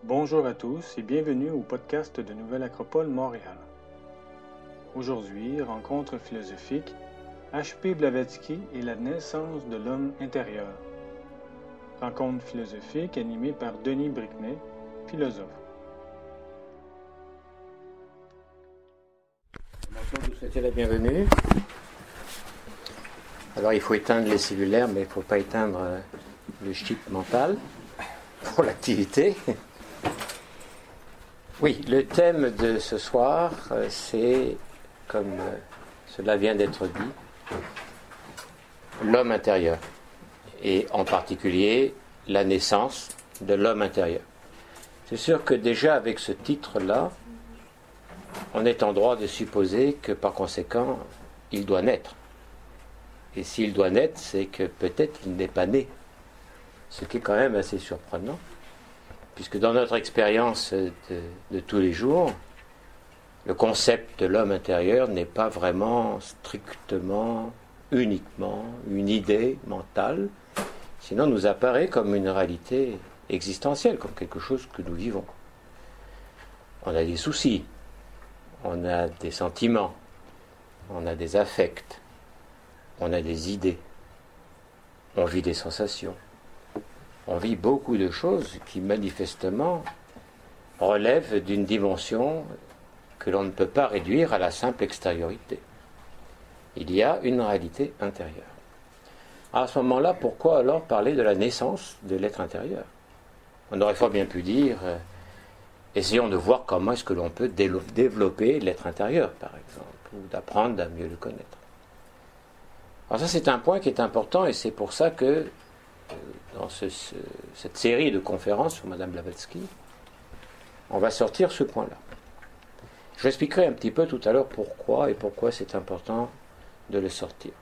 Bonjour à tous et bienvenue au podcast de Nouvelle Acropole Montréal. Aujourd'hui, rencontre philosophique, H.P. Blavatsky et la naissance de l'homme intérieur. Rencontre philosophique animée par Denis Briquenet, philosophe. Bonjour, vous souhaitez la bienvenue. Alors il faut éteindre les cellulaires, mais il ne faut pas éteindre le chip mental pour l'activité. Oui, le thème de ce soir, c'est, comme cela vient d'être dit, l'homme intérieur. Et en particulier, la naissance de l'homme intérieur. C'est sûr que déjà avec ce titre-là, on est en droit de supposer que par conséquent, il doit naître. Et s'il doit naître, c'est que peut-être il n'est pas né. Ce qui est quand même assez surprenant. Puisque dans notre expérience de tous les jours, le concept de l'homme intérieur n'est pas vraiment strictement, uniquement une idée mentale, sinon nous apparaît comme une réalité existentielle, comme quelque chose que nous vivons. On a des soucis, on a des sentiments, on a des affects, on a des idées, on vit des sensations. On vit beaucoup de choses qui manifestement relèvent d'une dimension que l'on ne peut pas réduire à la simple extériorité. Il y a une réalité intérieure. À ce moment-là, pourquoi alors parler de la naissance de l'être intérieur ? On aurait fort bien pu dire, essayons de voir comment est-ce que l'on peut développer l'être intérieur, par exemple, ou d'apprendre à mieux le connaître. Alors ça, c'est un point qui est important, et c'est pour ça que dans cette série de conférences sur Madame Blavatsky, on va sortir ce point-là. Je vous expliquerai un petit peu tout à l'heure pourquoi c'est important de le sortir.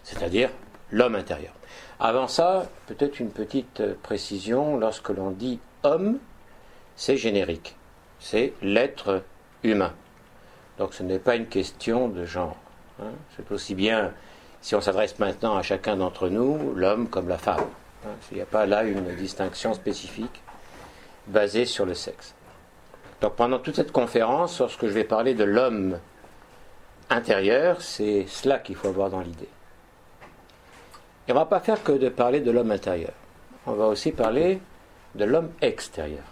C'est-à-dire l'homme intérieur. Avant ça, peut-être une petite précision, lorsque l'on dit homme, c'est générique. C'est l'être humain. Donc ce n'est pas une question de genre. C'est aussi bien, si on s'adresse maintenant à chacun d'entre nous, l'homme comme la femme. Il n'y a pas là une distinction spécifique basée sur le sexe. Donc pendant toute cette conférence, lorsque je vais parler de l'homme intérieur, c'est cela qu'il faut avoir dans l'idée. Et on ne va pas faire que de parler de l'homme intérieur. On va aussi parler de l'homme extérieur.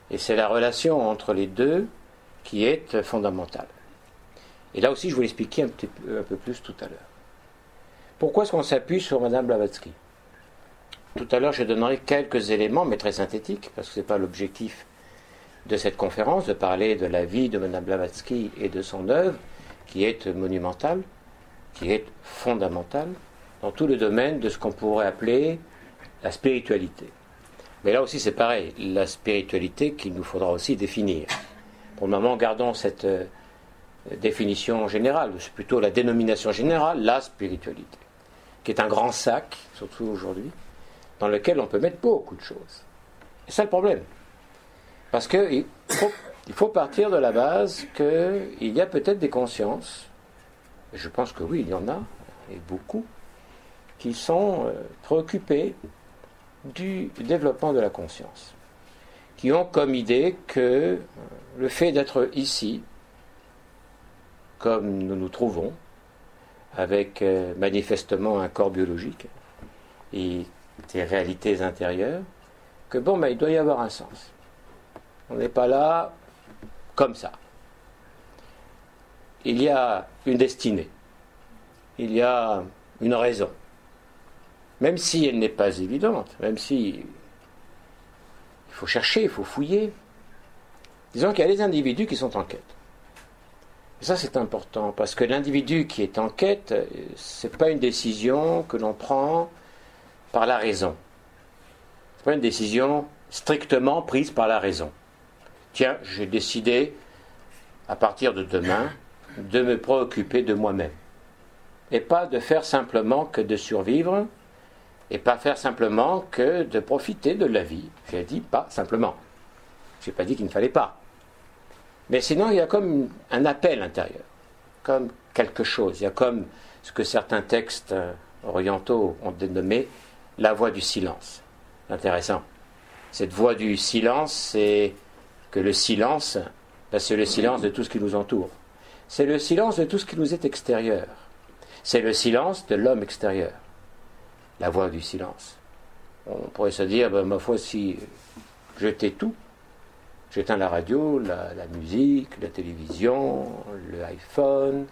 Et c'est la relation entre les deux qui est fondamentale. Et là aussi, je vais l'expliquer un peu plus tout à l'heure. Pourquoi est-ce qu'on s'appuie sur Madame Blavatsky ? Tout à l'heure, je donnerai quelques éléments, mais très synthétiques, parce que ce n'est pas l'objectif de cette conférence, de parler de la vie de Madame Blavatsky et de son œuvre, qui est monumentale, qui est fondamentale, dans tout le domaine de ce qu'on pourrait appeler la spiritualité. Mais là aussi, c'est pareil, la spiritualité qu'il nous faudra aussi définir. Pour le moment, gardons cette définition générale, c'est plutôt la dénomination générale, la spiritualité, qui est un grand sac, surtout aujourd'hui, dans lequel on peut mettre beaucoup de choses. Et c'est le problème. Parce qu'il faut partir de la base qu'il y a peut-être des consciences, et je pense que oui, il y en a, et beaucoup, qui sont préoccupées du développement de la conscience, qui ont comme idée que le fait d'être ici, comme nous nous trouvons, avec manifestement un corps biologique et des réalités intérieures, que il doit y avoir un sens. On n'est pas là comme ça. Il y a une destinée, il y a une raison, même si elle n'est pas évidente, même si il faut chercher, il faut fouiller. Disons qu'il y a des individus qui sont en quête. Et ça, c'est important, parce que l'individu qui est en quête, ce n'est pas une décision que l'on prend par la raison. Ce n'est pas une décision strictement prise par la raison. Tiens, j'ai décidé, à partir de demain, de me préoccuper de moi-même. Et pas de faire simplement que de survivre, et pas faire simplement que de profiter de la vie. J'ai dit pas simplement. Je n'ai pas dit qu'il ne fallait pas. Mais sinon, il y a comme un appel intérieur, comme quelque chose. Il y a comme ce que certains textes orientaux ont dénommé la voie du silence. Intéressant. Cette voie du silence, c'est que le silence, c'est le silence de tout ce qui nous entoure. C'est le silence de tout ce qui nous est extérieur. C'est le silence de l'homme extérieur. La voie du silence. On pourrait se dire, ma foi, si je tais tout, j'éteins la radio, la musique, la télévision, le iPhone,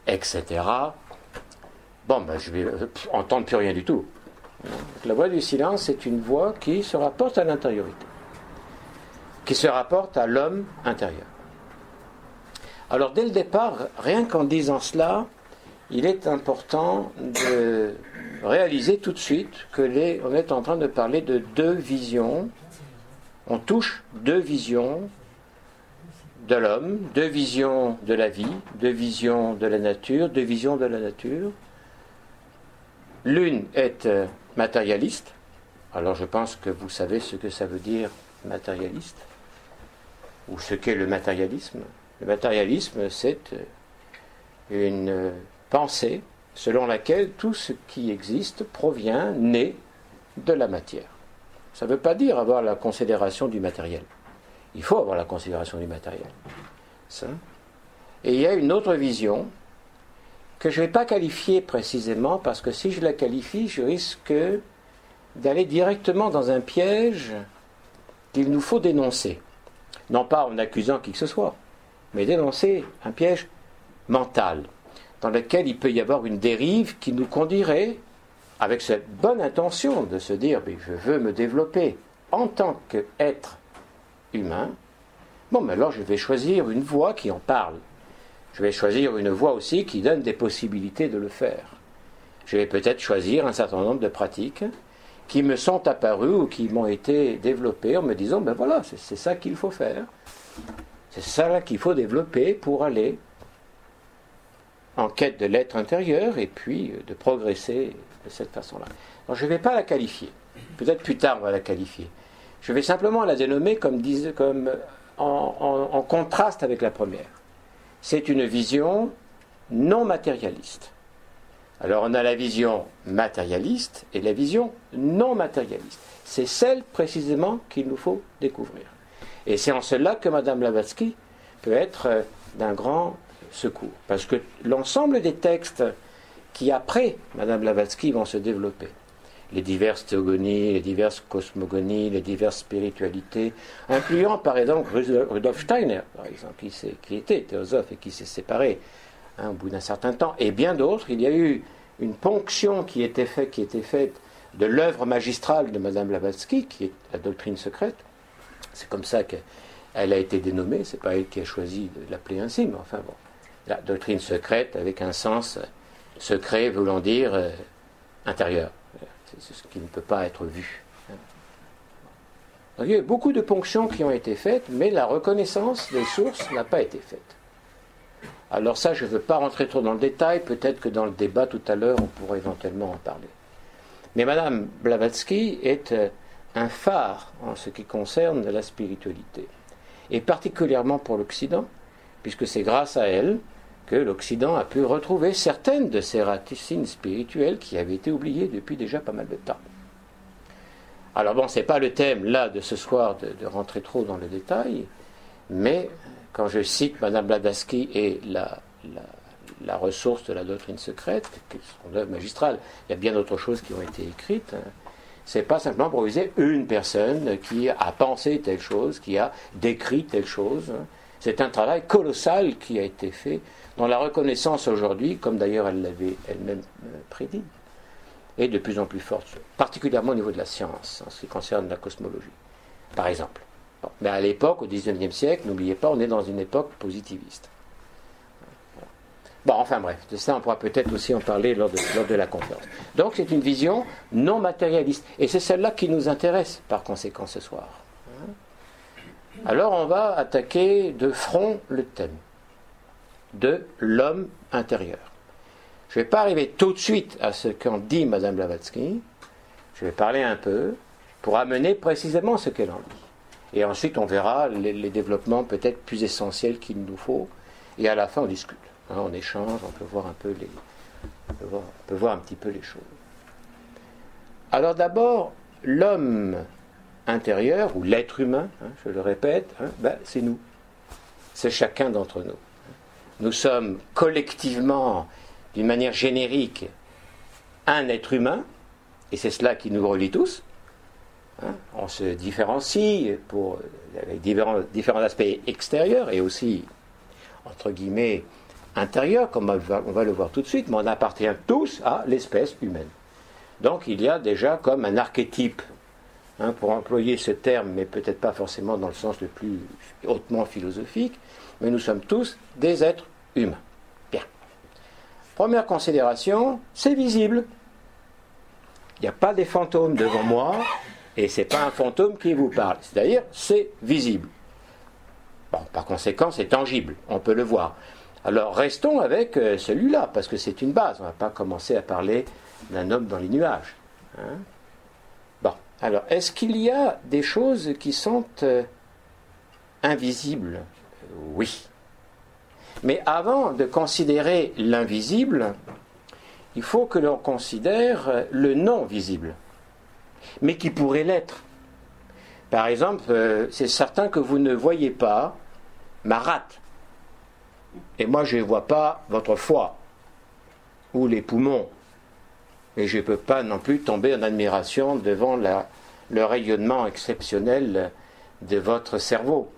etc. Je vais entendre plus rien du tout. La voie du silence, c'est une voie qui se rapporte à l'intériorité, qui se rapporte à l'homme intérieur. Alors dès le départ, rien qu'en disant cela, il est important de réaliser tout de suite qu'on est en train de parler de deux visions. On touche deux visions de l'homme, deux visions de la vie, deux visions de la nature, deux visions de la nature. L'une est matérialiste. Alors je pense que vous savez ce que ça veut dire matérialiste, ou ce qu'est le matérialisme. Le matérialisme, c'est une pensée selon laquelle tout ce qui existe provient, naît de la matière. Ça ne veut pas dire avoir la considération du matériel. Il faut avoir la considération du matériel. Ça. Et il y a une autre vision que je ne vais pas qualifier précisément, parce que si je la qualifie, je risque d'aller directement dans un piège qu'il nous faut dénoncer. Non pas en accusant qui que ce soit, mais dénoncer un piège mental, dans lequel il peut y avoir une dérive qui nous conduirait, avec cette bonne intention de se dire « je veux me développer en tant qu'être humain », mais alors je vais choisir une voie qui en parle. Je vais choisir une voie aussi qui donne des possibilités de le faire. Je vais peut-être choisir un certain nombre de pratiques qui me sont apparues ou qui m'ont été développées en me disant voilà, c'est ça qu'il faut faire. C'est ça qu'il faut développer pour aller en quête de l'être intérieur et puis de progresser de cette façon-là. Alors je ne vais pas la qualifier. Peut-être plus tard on va la qualifier. Je vais simplement la dénommer comme en contraste avec la première. C'est une vision non matérialiste. Alors on a la vision matérialiste et la vision non matérialiste. C'est celle précisément qu'il nous faut découvrir. Et c'est en cela que Madame Blavatsky peut être d'un grand secours. Parce que l'ensemble des textes qui après Madame Blavatsky vont se développer, les diverses théogonies, les diverses cosmogonies, les diverses spiritualités, incluant par exemple Rudolf Steiner, par exemple, qui était théosophe et qui s'est séparé au bout d'un certain temps, et bien d'autres. Il y a eu une ponction qui était faite de l'œuvre magistrale de Madame Blavatsky, qui est la doctrine secrète. C'est comme ça qu'elle a été dénommée, c'est pas elle qui a choisi de l'appeler ainsi, mais enfin bon, la doctrine secrète avec un sens secret voulant dire intérieur. C'est ce qui ne peut pas être vu. Donc, il y a eu beaucoup de ponctions qui ont été faites, mais la reconnaissance des sources n'a pas été faite. Alors ça, je ne veux pas rentrer trop dans le détail, peut-être que dans le débat tout à l'heure, on pourra éventuellement en parler. Mais Madame Blavatsky est un phare en ce qui concerne la spiritualité, et particulièrement pour l'Occident, puisque c'est grâce à elle que l'Occident a pu retrouver certaines de ses racines spirituelles qui avaient été oubliées depuis déjà pas mal de temps. Alors bon, ce n'est pas le thème là de ce soir de rentrer trop dans le détail, mais quand je cite Madame Blavatsky et la ressource de la doctrine secrète, qui est son œuvre magistrale, il y a bien d'autres choses qui ont été écrites, c'est pas simplement pour viser une personne qui a pensé telle chose, qui a décrit telle chose. C'est un travail colossal qui a été fait, dont la reconnaissance aujourd'hui, comme d'ailleurs elle l'avait elle-même prédit, est de plus en plus forte, particulièrement au niveau de la science, en ce qui concerne la cosmologie, par exemple. Bon, mais à l'époque, au XIXe siècle, n'oubliez pas, on est dans une époque positiviste. Bon, enfin bref, de ça on pourra peut-être aussi en parler lors de la conférence. Donc c'est une vision non matérialiste, et c'est celle-là qui nous intéresse par conséquent ce soir. Alors on va attaquer de front le thème de l'homme intérieur. Je ne vais pas arriver tout de suite à ce qu'en dit Madame Blavatsky, je vais parler un peu pour amener précisément ce qu'elle en dit. Et ensuite on verra les développements peut-être plus essentiels qu'il nous faut, et à la fin on discute. On échange, on peut voir un peu un petit peu les choses. Alors d'abord, l'homme intérieur, ou l'être humain, je le répète, c'est nous. C'est chacun d'entre nous. Nous sommes collectivement, d'une manière générique, un être humain, et c'est cela qui nous relie tous. On se différencie avec différents aspects extérieurs et aussi, entre guillemets, intérieurs, comme on va le voir tout de suite, mais on appartient tous à l'espèce humaine. Donc il y a déjà comme un archétype, pour employer ce terme, mais peut-être pas forcément dans le sens le plus hautement philosophique, mais nous sommes tous des êtres humains. Bien. Première considération, c'est visible. Il n'y a pas des fantômes devant moi, et ce n'est pas un fantôme qui vous parle. C'est-à-dire, c'est visible. Bon, par conséquent, c'est tangible, on peut le voir. Alors, restons avec celui-là, parce que c'est une base. On ne va pas commencer à parler d'un homme dans les nuages. Bon, alors, est-ce qu'il y a des choses qui sont invisibles ? Oui. Mais avant de considérer l'invisible, il faut que l'on considère le non visible, mais qui pourrait l'être. Par exemple, c'est certain que vous ne voyez pas ma rate, et moi je ne vois pas votre foie ou les poumons, et je ne peux pas non plus tomber en admiration devant le rayonnement exceptionnel de votre cerveau.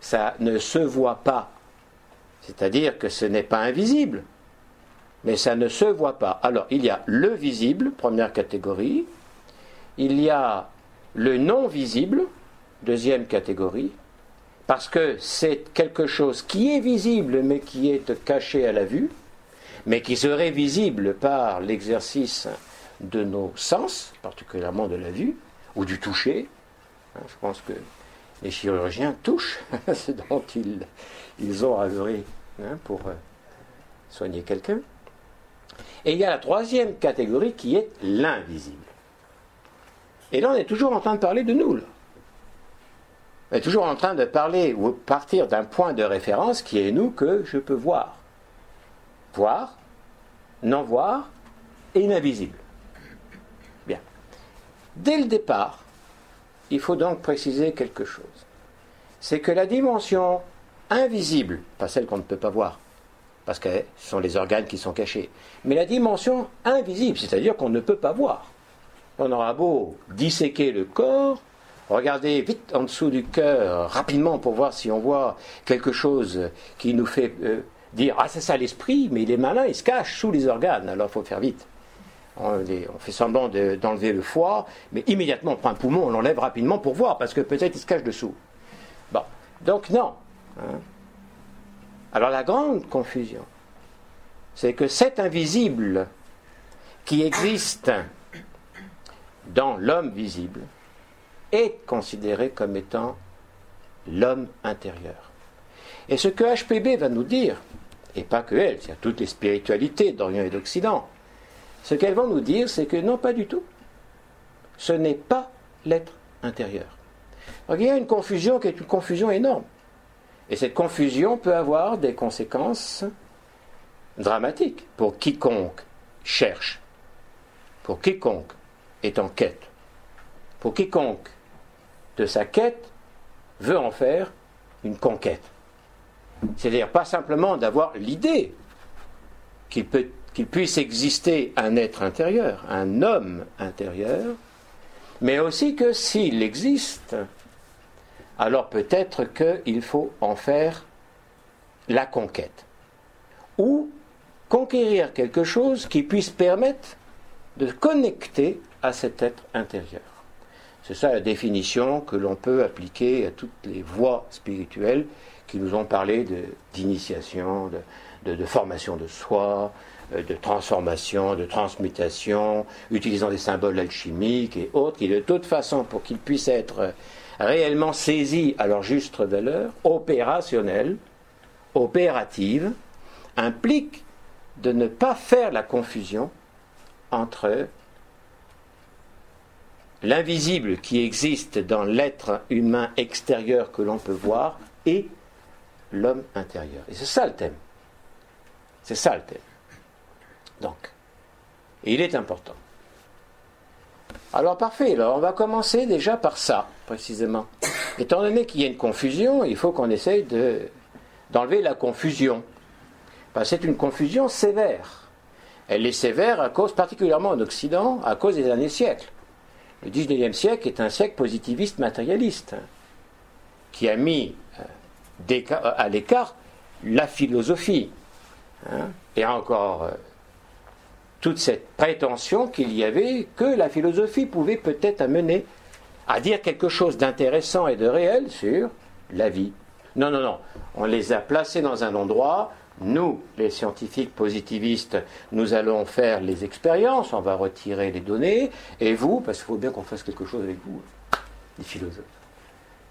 Ça ne se voit pas, c'est-à-dire que ce n'est pas invisible, mais ça ne se voit pas. Alors, il y a le visible, première catégorie, il y a le non visible, deuxième catégorie, parce que c'est quelque chose qui est visible, mais qui est caché à la vue, mais qui serait visible par l'exercice de nos sens, particulièrement de la vue, ou du toucher. Je pense que les chirurgiens touchent ce dont ils ont œuvré pour soigner quelqu'un. Et il y a la troisième catégorie qui est l'invisible. Et là, on est toujours en train de parler de nous. Là. On est toujours en train de parler ou partir d'un point de référence qui est nous que je peux voir. Voir, non voir et l'invisible. Bien. Dès le départ, il faut donc préciser quelque chose. C'est que la dimension invisible, pas celle qu'on ne peut pas voir, parce que ce sont les organes qui sont cachés, mais la dimension invisible, c'est-à-dire qu'on ne peut pas voir. On aura beau disséquer le corps, regarder vite en dessous du cœur, rapidement pour voir si on voit quelque chose qui nous fait dire « Ah, c'est ça l'esprit, mais il est malin, il se cache sous les organes, alors il faut faire vite. » On fait semblant d'enlever le foie, mais immédiatement on prend un poumon, on l'enlève rapidement pour voir, parce que peut-être il se cache dessous. Bon, donc non. Alors la grande confusion, c'est que cet invisible qui existe dans l'homme visible est considéré comme étant l'homme intérieur. Et ce que HPB va nous dire, et pas que elle, c'est toutes les spiritualités d'Orient et d'Occident, ce qu'elles vont nous dire, c'est que non, pas du tout. Ce n'est pas l'être intérieur. Donc il y a une confusion qui est une confusion énorme. Et cette confusion peut avoir des conséquences dramatiques pour quiconque cherche, pour quiconque est en quête, pour quiconque de sa quête veut en faire une conquête. C'est-à-dire pas simplement d'avoir l'idée qu'il puisse exister un être intérieur, un homme intérieur, mais aussi que s'il existe, alors peut-être qu'il faut en faire la conquête. Ou conquérir quelque chose qui puisse permettre de connecter à cet être intérieur. C'est ça la définition que l'on peut appliquer à toutes les voies spirituelles qui nous ont parlé d'initiation, de formation de soi, de transformation, de transmutation, utilisant des symboles alchimiques et autres, qui de toute façon, pour qu'ils puissent être réellement saisis à leur juste valeur, opérationnelle, opérative, implique de ne pas faire la confusion entre l'invisible qui existe dans l'être humain extérieur que l'on peut voir et l'homme intérieur. Et c'est ça le thème. C'est ça le thème. Donc, et il est important Alors parfait, alors on va commencer déjà par ça, précisément. Étant donné qu'il y a une confusion, il faut qu'on essaye d'enlever la confusion. Parce que c'est une confusion sévère. Elle est sévère à cause, particulièrement en Occident, à cause des derniers siècles. Le 19e siècle est un siècle positiviste matérialiste, qui a mis à l'écart la philosophie. Et encore toute cette prétention qu'il y avait que la philosophie pouvait peut-être amener à dire quelque chose d'intéressant et de réel sur la vie. Non, non, non. On les a placés dans un endroit. Nous, les scientifiques positivistes, nous allons faire les expériences, on va retirer les données. Et vous, parce qu'il faut bien qu'on fasse quelque chose avec vous, les philosophes.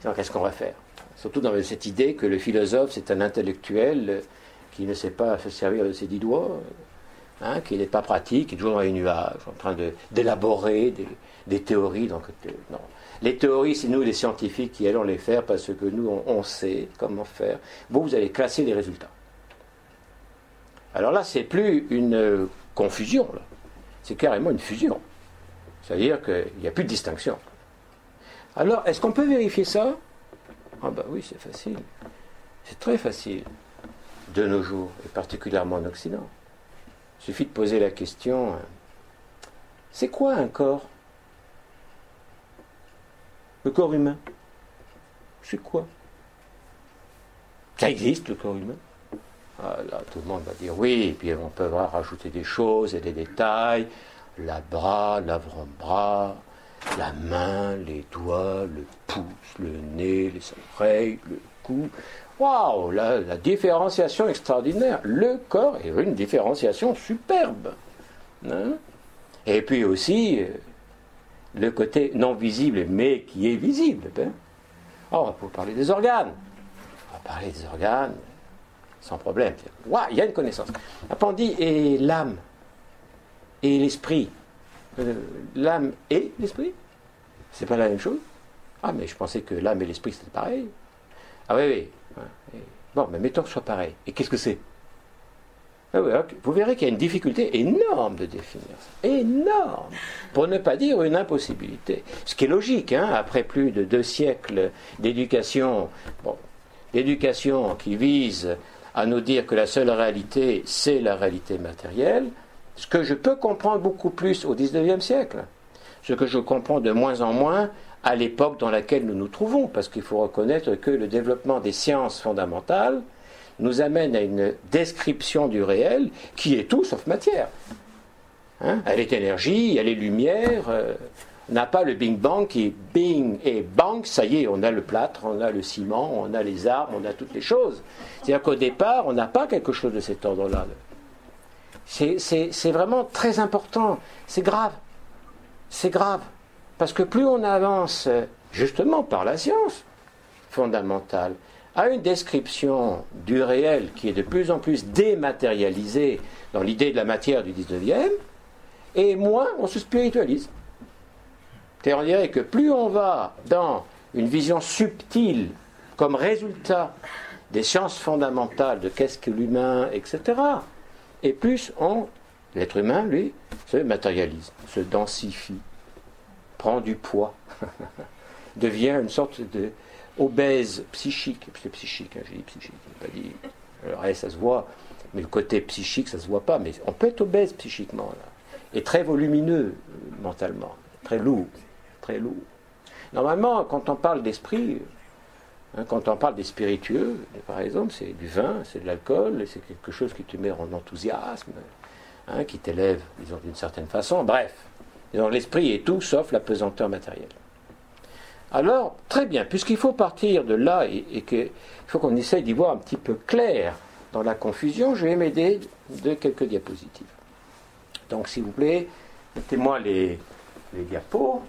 Alors, qu'est-ce qu'on va faire? Surtout dans cette idée que le philosophe, c'est un intellectuel qui ne sait pas se servir de ses 10 doigts, qui n'est pas pratique, qui est toujours dans les nuages, en train d'élaborer des théories. Donc, non. Les théories, c'est nous les scientifiques qui allons les faire parce que nous, on sait comment faire. Vous allez classer les résultats. Alors là, c'est plus une confusion, là. C'est carrément une fusion. C'est-à-dire qu'il n'y a plus de distinction. Alors, est-ce qu'on peut vérifier ça? Ah ben oui, c'est facile. C'est très facile de nos jours, et particulièrement en Occident. Il suffit de poser la question, c'est quoi un corps? Le corps humain, c'est quoi? Ça existe, le corps humain? Ah, là, tout le monde va dire oui, et puis on peut rajouter des choses et des détails, la bras, l'avant-bras, la main, les doigts, le pouce, le nez, les oreilles, le cou. Waouh, la différenciation extraordinaire. Le corps est une différenciation superbe. Et puis aussi, le côté non visible, mais qui est visible. On va pouvoir parler des organes. On va parler des organes sans problème. Waouh, il y a une connaissance. Après on dit, et l'âme, et l'esprit. L'âme et l'esprit? C'est pas la même chose? Ah, mais je pensais que l'âme et l'esprit c'était pareil. Ah oui, oui. Bon, mais mettons que ce soit pareil. Et qu'est-ce que c'est? Ah oui, okay. Vous verrez qu'il y a une difficulté énorme de définir ça. Énorme. Pour ne pas dire une impossibilité. Ce qui est logique, après plus de 2 siècles d'éducation, d'éducation qui vise à nous dire que la seule réalité, c'est la réalité matérielle, ce que je peux comprendre beaucoup plus au XIXe siècle, ce que je comprends de moins en moins à l'époque dans laquelle nous nous trouvons, parce qu'il faut reconnaître que le développement des sciences fondamentales nous amène à une description du réel qui est tout sauf matière. Elle est énergie, elle est lumière, on n'a pas le Big Bang qui est bing et bang, ça y est, on a le plâtre, on a le ciment, on a les arbres, on a toutes les choses. C'est-à-dire qu'au départ, on n'a pas quelque chose de cet ordre-là. C'est vraiment très important, c'est grave. C'est grave. Parce que plus on avance, justement par la science fondamentale, à une description du réel qui est de plus en plus dématérialisée dans l'idée de la matière du 19e, et moins on se spiritualise. C'est-à-dire, on dirait que plus on va dans une vision subtile comme résultat des sciences fondamentales de qu'est-ce que l'humain, etc., et plus l'être humain, lui, se matérialise, se densifie, prend du poids, devient une sorte de obèse psychique. C'est psychique, j'ai dit psychique, je n'ai pas dit. Le reste, ça se voit, mais le côté psychique, ça ne se voit pas. Mais on peut être obèse psychiquement, là, et très volumineux mentalement, très lourd, très lourd. Normalement, quand on parle d'esprit, quand on parle des spiritueux, par exemple, c'est du vin, c'est de l'alcool, c'est quelque chose qui te met en enthousiasme, qui t'élève, disons, d'une certaine façon. Bref, disons, l'esprit est tout sauf la pesanteur matérielle. Alors, très bien, puisqu'il faut partir de là et qu'il faut qu'on essaye d'y voir un petit peu clair dans la confusion, je vais m'aider de quelques diapositives. Donc, s'il vous plaît, mettez-moi les diapos.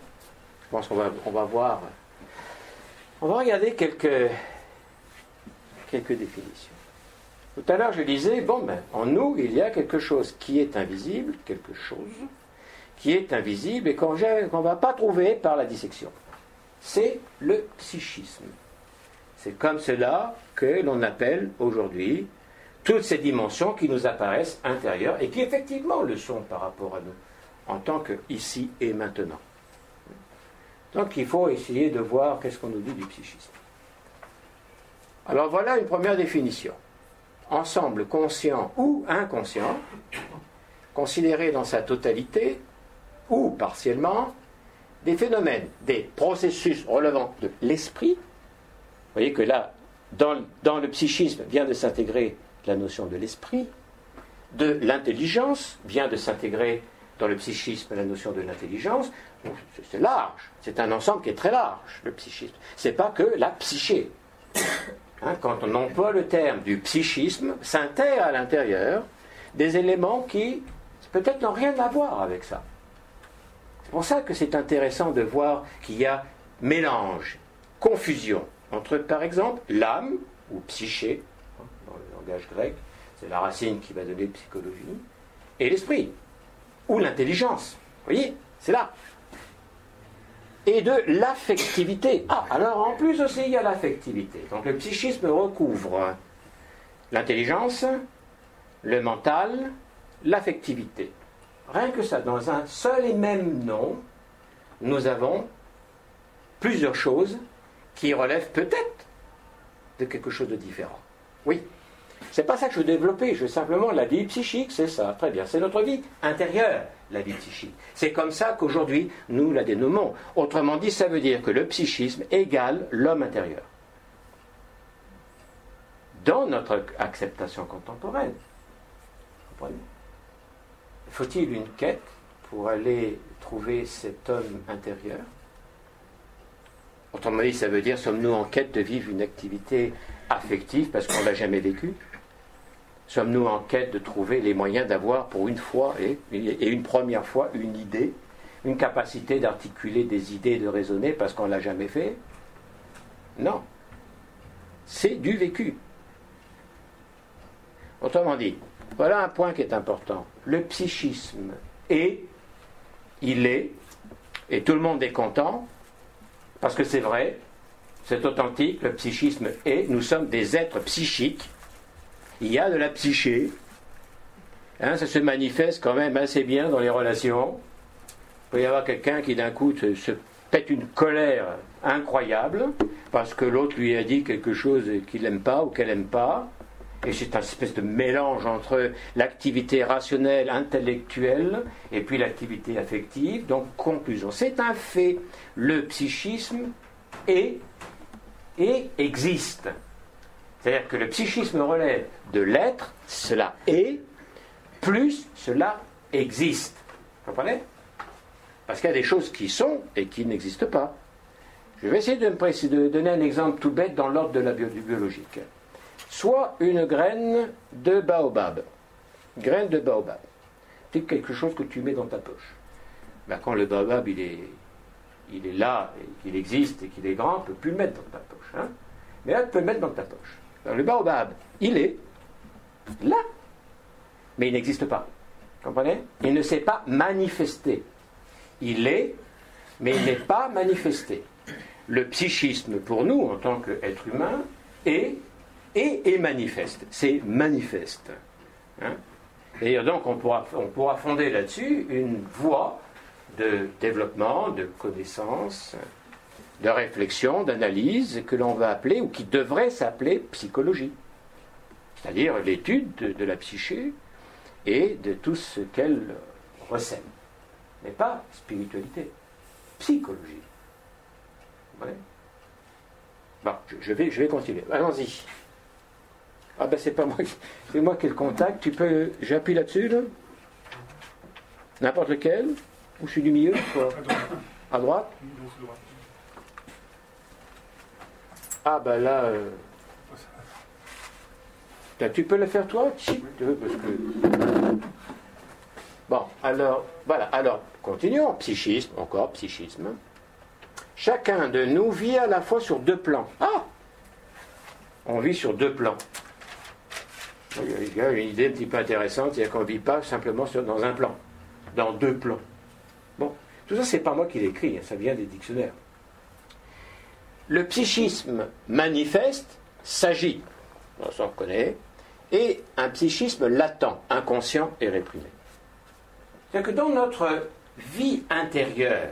Je pense qu'on va voir. On va regarder quelques définitions. Tout à l'heure, je disais, en nous, il y a quelque chose qui est invisible, quelque chose qui est invisible et qu'on ne va pas trouver par la dissection. C'est le psychisme. C'est comme cela que l'on appelle aujourd'hui toutes ces dimensions qui nous apparaissent intérieures et qui effectivement le sont par rapport à nous, en tant que ici et maintenant. Donc il faut essayer de voir qu'est-ce qu'on nous dit du psychisme. Alors voilà une première définition. Ensemble conscient ou inconscient, considéré dans sa totalité ou partiellement, des phénomènes, des processus relevant de l'esprit. Vous voyez que là, dans le psychisme vient de s'intégrer la notion de l'esprit, de l'intelligence vient de s'intégrer dans le psychisme la notion de l'intelligence. C'est large, c'est un ensemble qui est très large, le psychisme. C'est pas que la psyché. Quand on emploie le terme du psychisme, s'intègre à l'intérieur des éléments qui peut-être n'ont rien à voir avec ça. C'est pour ça que c'est intéressant de voir qu'il y a mélange, confusion entre, par exemple, l'âme, ou psyché, dans le langage grec, c'est la racine qui va donner psychologie, et l'esprit, ou l'intelligence. Vous voyez, c'est là. Et de l'affectivité. Ah, alors en plus aussi, il y a l'affectivité. Donc le psychisme recouvre l'intelligence, le mental, l'affectivité. Rien que ça, dans un seul et même nom, nous avons plusieurs choses qui relèvent peut-être de quelque chose de différent. Oui. C'est pas ça que je veux développer, je veux simplement la vie psychique, c'est ça, très bien. C'est notre vie intérieure, la vie psychique. C'est comme ça qu'aujourd'hui, nous la dénommons. Autrement dit, ça veut dire que le psychisme égale l'homme intérieur. Dans notre acceptation contemporaine. Comprenez ? Faut-il une quête pour aller trouver cet homme intérieur ? Autrement dit, ça veut dire, sommes-nous en quête de vivre une activité affective parce qu'on ne l'a jamais vécue ? Sommes-nous en quête de trouver les moyens d'avoir pour une fois et une première fois une idée, une capacité d'articuler des idées et de raisonner parce qu'on ne l'a jamais fait ? Non. C'est du vécu. Autrement dit, voilà un point qui est important. Le psychisme est, il est, et tout le monde est content, parce que c'est vrai, c'est authentique, le psychisme est, nous sommes des êtres psychiques, il y a de la psyché, ça se manifeste quand même assez bien dans les relations. Il peut y avoir quelqu'un qui d'un coup se pète une colère incroyable, parce que l'autre lui a dit quelque chose qu'il n'aime pas ou qu'elle n'aime pas, et c'est une espèce de mélange entre l'activité rationnelle, intellectuelle, et puis l'activité affective. Donc, conclusion, c'est un fait. Le psychisme est et existe. C'est-à-dire que le psychisme relève de l'être, cela est, plus cela existe. Vous comprenez ? Parce qu'il y a des choses qui sont et qui n'existent pas. Je vais essayer de donner un exemple tout bête dans l'ordre de du biologique. Soit une graine de baobab. Graine de baobab. C'est quelque chose que tu mets dans ta poche. Ben, quand le baobab il est là, et qu'il existe et qu'il est grand, tu ne peux plus le mettre dans ta poche. Mais là, tu peux le mettre dans ta poche. Alors, le baobab, il est là, mais il n'existe pas. Vous comprenez ? Il ne s'est pas manifesté. Il est, mais il n'est pas manifesté. Le psychisme, pour nous, en tant qu'être humain, est manifeste. C'est manifeste. D'ailleurs, donc, on pourra fonder là-dessus une voie de développement, de connaissance, de réflexion, d'analyse, que l'on va appeler, ou qui devrait s'appeler psychologie. C'est-à-dire l'étude de la psyché et de tout ce qu'elle recèle. Mais pas spiritualité, psychologie. Ouais. Bon, je vais continuer. Allons-y. Ah ben c'est pas moi, c'est moi qui le contacte. J'appuie là-dessus, là. N'importe lequel. Ou je suis du milieu, quoi. À droite. Ah ben là. Tu peux le faire toi, parce que... Bon, alors, voilà. Alors, continuons. Psychisme, encore psychisme. Chacun de nous vit à la fois sur deux plans. Ah! On vit sur deux plans. Il y a une idée un petit peu intéressante, c'est qu'on ne vit pas simplement dans un plan, dans deux plans. Bon, tout ça, c'est pas moi qui l'écris, ça vient des dictionnaires. Le psychisme manifeste s'agit, ça on connaît, et un psychisme latent, inconscient et réprimé. C'est-à-dire que dans notre vie intérieure,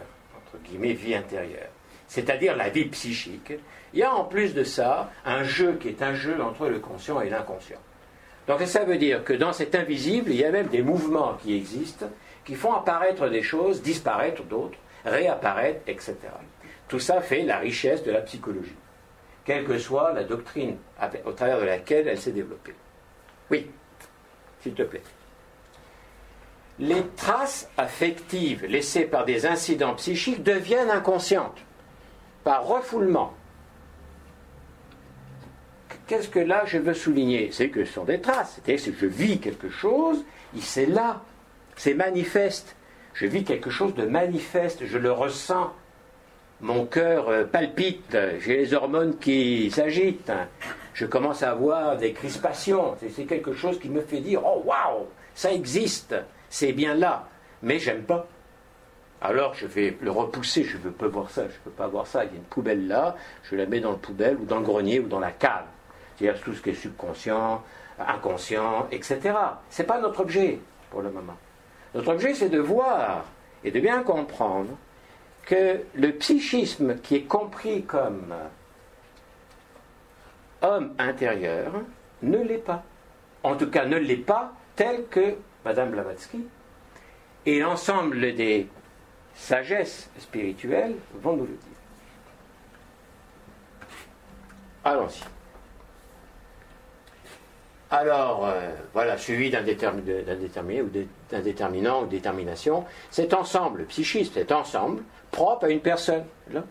guillemets, vie intérieure, c'est-à-dire la vie psychique, il y a en plus de ça un jeu qui est un jeu entre le conscient et l'inconscient. Donc ça veut dire que dans cet invisible, il y a même des mouvements qui existent, qui font apparaître des choses, disparaître d'autres, réapparaître, etc. Tout ça fait la richesse de la psychologie, quelle que soit la doctrine au travers de laquelle elle s'est développée. Oui, s'il te plaît. Les traces affectives laissées par des incidents psychiques deviennent inconscientes, par refoulement. Qu'est-ce que là je veux souligner? C'est que ce sont des traces, c'est-à-dire que je vis quelque chose, c'est là, c'est manifeste. Je vis quelque chose de manifeste, je le ressens. Mon cœur palpite, j'ai les hormones qui s'agitent, je commence à avoir des crispations. C'est quelque chose qui me fait dire, oh waouh, ça existe, c'est bien là, mais j'aime pas. Alors je vais le repousser, je ne peux pas voir ça, il y a une poubelle là, je la mets dans le poubelle ou dans le grenier ou dans la cave. C'est-à-dire tout ce qui est subconscient, inconscient, etc. Ce n'est pas notre objet pour le moment. Notre objet, c'est de voir et de bien comprendre que le psychisme qui est compris comme homme intérieur ne l'est pas. En tout cas, ne l'est pas tel que Madame Blavatsky et l'ensemble des sagesses spirituelles vont nous le dire. Allons-y. Alors, voilà, suivi d'un déterminé ou d'un déterminant ou détermination, cet ensemble psychique, cet ensemble propre à une personne, là,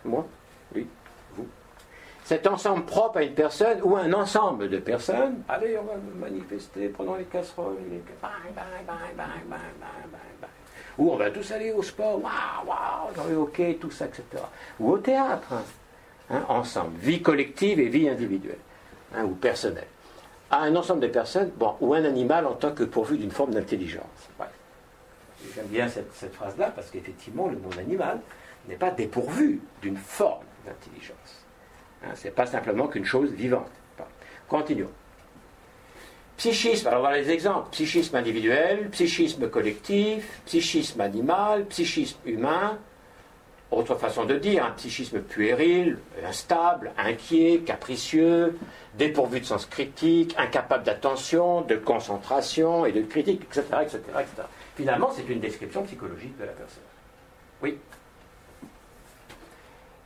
moi, lui, vous, cet ensemble propre à une personne ou un ensemble de personnes, allez, on va manifester, prenons les casseroles, bang, bang, bang, bang, bang, bang, bang, bang. Ou on va tous aller au sport, waouh, waouh, dans le hockey, tout ça, etc. Ou au théâtre, ensemble, vie collective et vie individuelle, ou personnelle. À un ensemble de personnes, ou un animal en tant que pourvu d'une forme d'intelligence. Ouais. J'aime bien cette phrase-là parce qu'effectivement, le monde animal n'est pas dépourvu d'une forme d'intelligence. Ce n'est pas simplement qu'une chose vivante. Continuons. Psychisme, alors voilà les exemples. Psychisme individuel, psychisme collectif, psychisme animal, psychisme humain. Autre façon de dire, un psychisme puéril, instable, inquiet, capricieux, dépourvu de sens critique, incapable d'attention, de concentration et de critique, etc., etc., etc. Finalement, c'est une description psychologique de la personne. Oui.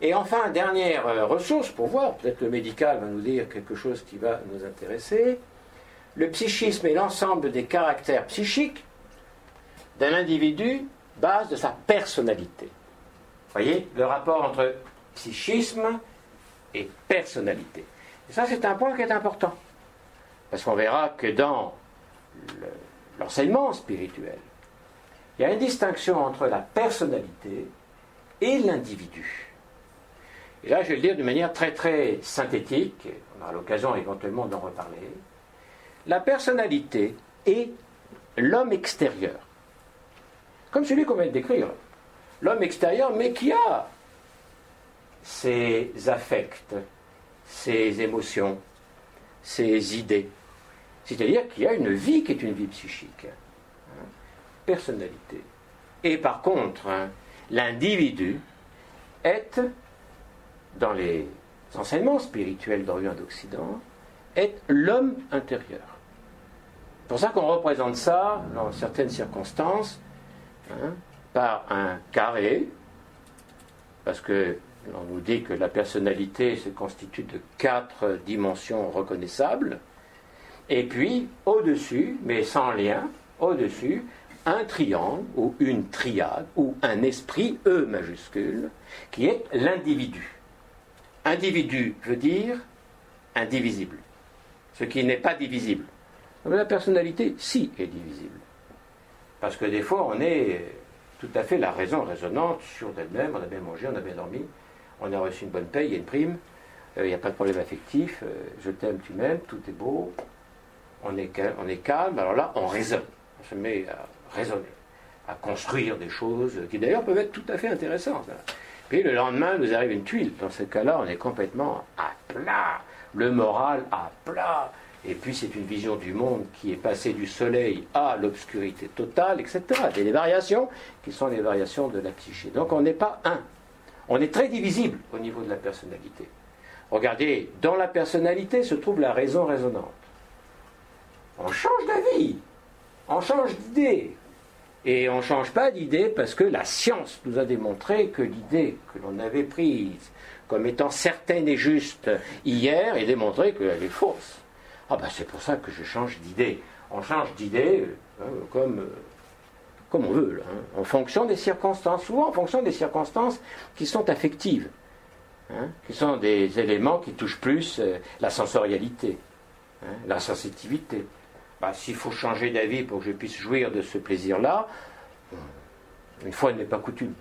Et enfin, dernière ressource pour voir, peut-être le médical va nous dire quelque chose qui va nous intéresser. Le psychisme est l'ensemble des caractères psychiques d'un individu, base de sa personnalité. Vous voyez, le rapport entre psychisme et personnalité. Et ça, c'est un point qui est important. Parce qu'on verra que dans l'enseignement spirituel, il y a une distinction entre la personnalité et l'individu. Et là, je vais le dire de manière très très synthétique, on aura l'occasion éventuellement d'en reparler. La personnalité est l'homme extérieur, comme celui qu'on vient de décrire. L'homme extérieur, mais qui a ses affects, ses émotions, ses idées. C'est-à-dire qu'il y a une vie qui est une vie psychique. Personnalité. Et par contre, l'individu est, dans les enseignements spirituels d'Orient et d'Occident, est l'homme intérieur. C'est pour ça qu'on représente ça, dans certaines circonstances, par un carré, parce que on nous dit que la personnalité se constitue de 4 dimensions reconnaissables, et puis au-dessus, mais sans lien, au-dessus, un triangle ou une triade ou un esprit, E majuscule, qui est l'individu. Individu veut dire indivisible, ce qui n'est pas divisible. Donc la personnalité, si, est divisible. Parce que des fois, on est tout à fait la raison résonante sur d'elle-même, on a bien mangé, on a bien dormi, on a reçu une bonne paye, il y a une prime, il n'y a pas de problème affectif, je t'aime, tu m'aimes, tout est beau, on est calme, alors là, on raisonne, on se met à raisonner, à construire des choses qui d'ailleurs peuvent être tout à fait intéressantes. Puis le lendemain, nous arrive une tuile. Dans ce cas-là, on est complètement à plat, le moral à plat, Et puis c'est une vision du monde qui est passée du soleil à l'obscurité totale, etc. Il y a des variations qui sont les variations de la psyché. Donc on n'est pas un. On est très divisible au niveau de la personnalité. Regardez, dans la personnalité se trouve la raison résonante. On change d'avis, on change d'idée. Et on ne change pas d'idée parce que la science nous a démontré que l'idée que l'on avait prise comme étant certaine et juste hier est démontrée qu'elle est fausse. Ah ben c'est pour ça que je change d'idée. On change d'idée comme on veut, là, en fonction des circonstances, souvent en fonction des circonstances qui sont affectives, qui sont des éléments qui touchent plus la sensorialité, la sensitivité. S'il faut changer d'avis pour que je puisse jouir de ce plaisir-là, une fois n'est pas coutume.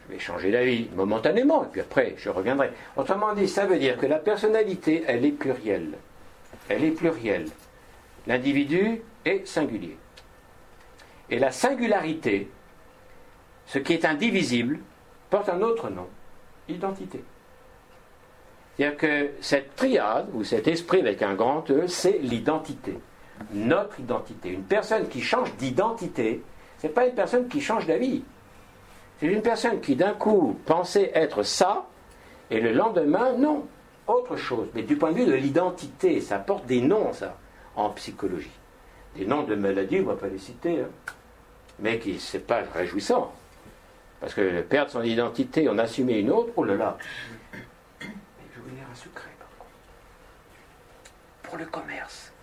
Je vais changer d'avis momentanément, et puis après, je reviendrai. Autrement dit, ça veut dire que la personnalité, elle est plurielle. Elle est plurielle. L'individu est singulier. Et la singularité, ce qui est indivisible, porte un autre nom, identité. C'est-à-dire que cette triade, ou cet esprit avec un grand E, c'est l'identité. Notre identité. Une personne qui change d'identité, ce n'est pas une personne qui change d'avis. C'est une personne qui d'un coup pensait être ça, et le lendemain, non, autre chose. Mais du point de vue de l'identité, ça porte des noms, ça, en psychologie. Des noms de maladies, on ne va pas les citer, mais qui, c'est pas réjouissant. Parce que perdre son identité, en assumer une autre, oh là là. Mais je vais vous dire un secret, par contre. Pour le commerce,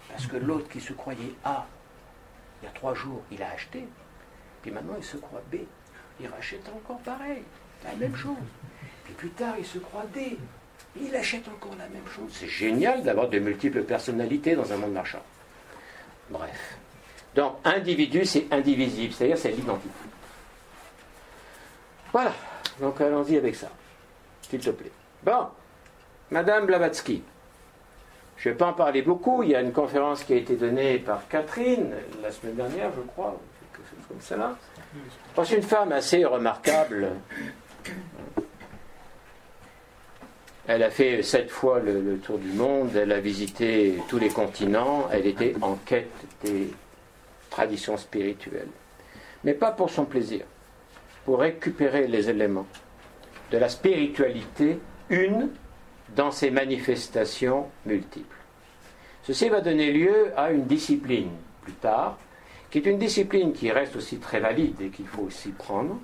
parce que l'autre qui se croyait A, il y a 3 jours, il a acheté, puis maintenant il se croit B, il rachète encore pareil, la même chose. Puis plus tard, il se croit D, il achète encore la même chose. C'est génial d'avoir de multiples personnalités dans un monde marchand. Bref. Donc, individu, c'est indivisible, c'est-à-dire c'est l'identité. Voilà, donc allons-y avec ça, s'il te plaît. Bon, Madame Blavatsky. Je ne vais pas en parler beaucoup, il y a une conférence qui a été donnée par Catherine la semaine dernière, je crois, quelque chose comme ça là. C'est une femme assez remarquable. Elle a fait 7 fois le tour du monde, elle a visité tous les continents, elle était en quête des traditions spirituelles. Mais pas pour son plaisir, pour récupérer les éléments de la spiritualité, une dans ses manifestations multiples. Ceci va donner lieu à une discipline plus tard, qui est une discipline qui reste aussi très valide et qu'il faut aussi prendre,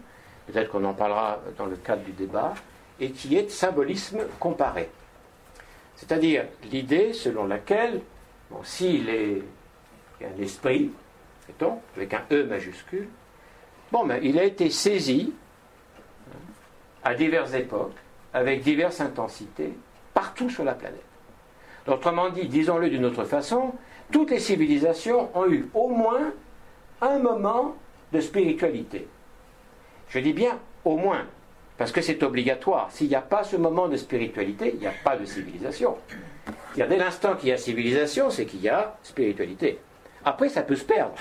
peut-être qu'on en parlera dans le cadre du débat, et qui est symbolisme comparé. C'est-à-dire l'idée selon laquelle, s'il y a un esprit, mettons, avec un E majuscule, il a été saisi à diverses époques, avec diverses intensités, partout sur la planète. Autrement dit, disons-le d'une autre façon, toutes les civilisations ont eu au moins un moment de spiritualité. Je dis bien au moins, parce que c'est obligatoire. S'il n'y a pas ce moment de spiritualité, il n'y a pas de civilisation. C'est-à-dire, dès l'instant qu'il y a civilisation, c'est qu'il y a spiritualité. Après, ça peut se perdre.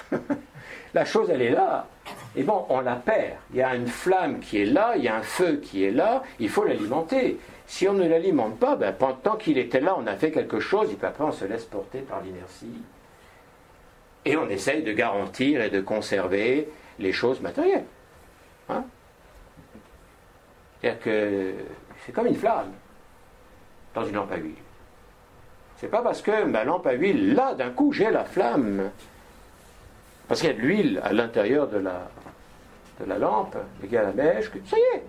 La chose, elle est là. Et on la perd. Il y a une flamme qui est là, il y a un feu qui est là, il faut l'alimenter. Si on ne l'alimente pas, tant qu'il était là, on a fait quelque chose, et puis après on se laisse porter par l'inertie. Et on essaye de garantir et de conserver les choses matérielles. C'est-à-dire que c'est comme une flamme dans une lampe à huile. C'est pas parce que ma lampe à huile, là, d'un coup, j'ai la flamme. Parce qu'il y a de l'huile à l'intérieur de la lampe, égale à la mèche, que ça y est,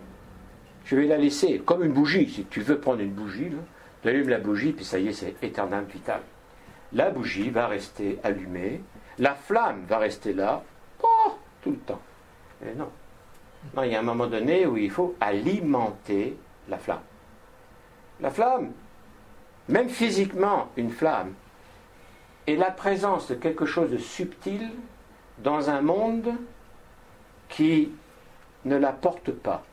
je vais la laisser comme une bougie. Si tu veux prendre une bougie, tu allumes la bougie, puis ça y est, c'est éternel vital. La bougie va rester allumée, la flamme va rester là, tout le temps. Mais non. Non, il y a un moment donné où il faut alimenter la flamme. La flamme, même physiquement, une flamme, est la présence de quelque chose de subtil dans un monde qui ne la porte pas,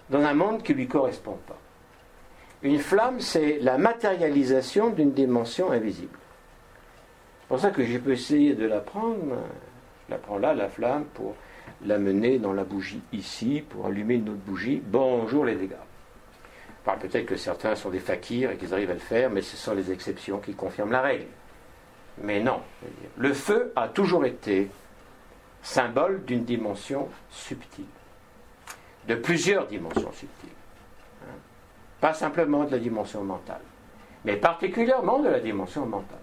dans un monde qui ne lui correspond pas. Une flamme, c'est la matérialisation d'une dimension invisible. C'est pour ça que je peux essayer de la prendre. Je la prends là, la flamme, pour l'amener dans la bougie ici, pour allumer une autre bougie. Bonjour les dégâts. Enfin, peut-être que certains sont des fakirs et qu'ils arrivent à le faire, mais ce sont les exceptions qui confirment la règle. Mais non, le feu a toujours été symbole d'une dimension subtile, de plusieurs dimensions subtiles. Pas simplement de la dimension mentale, mais particulièrement de la dimension mentale.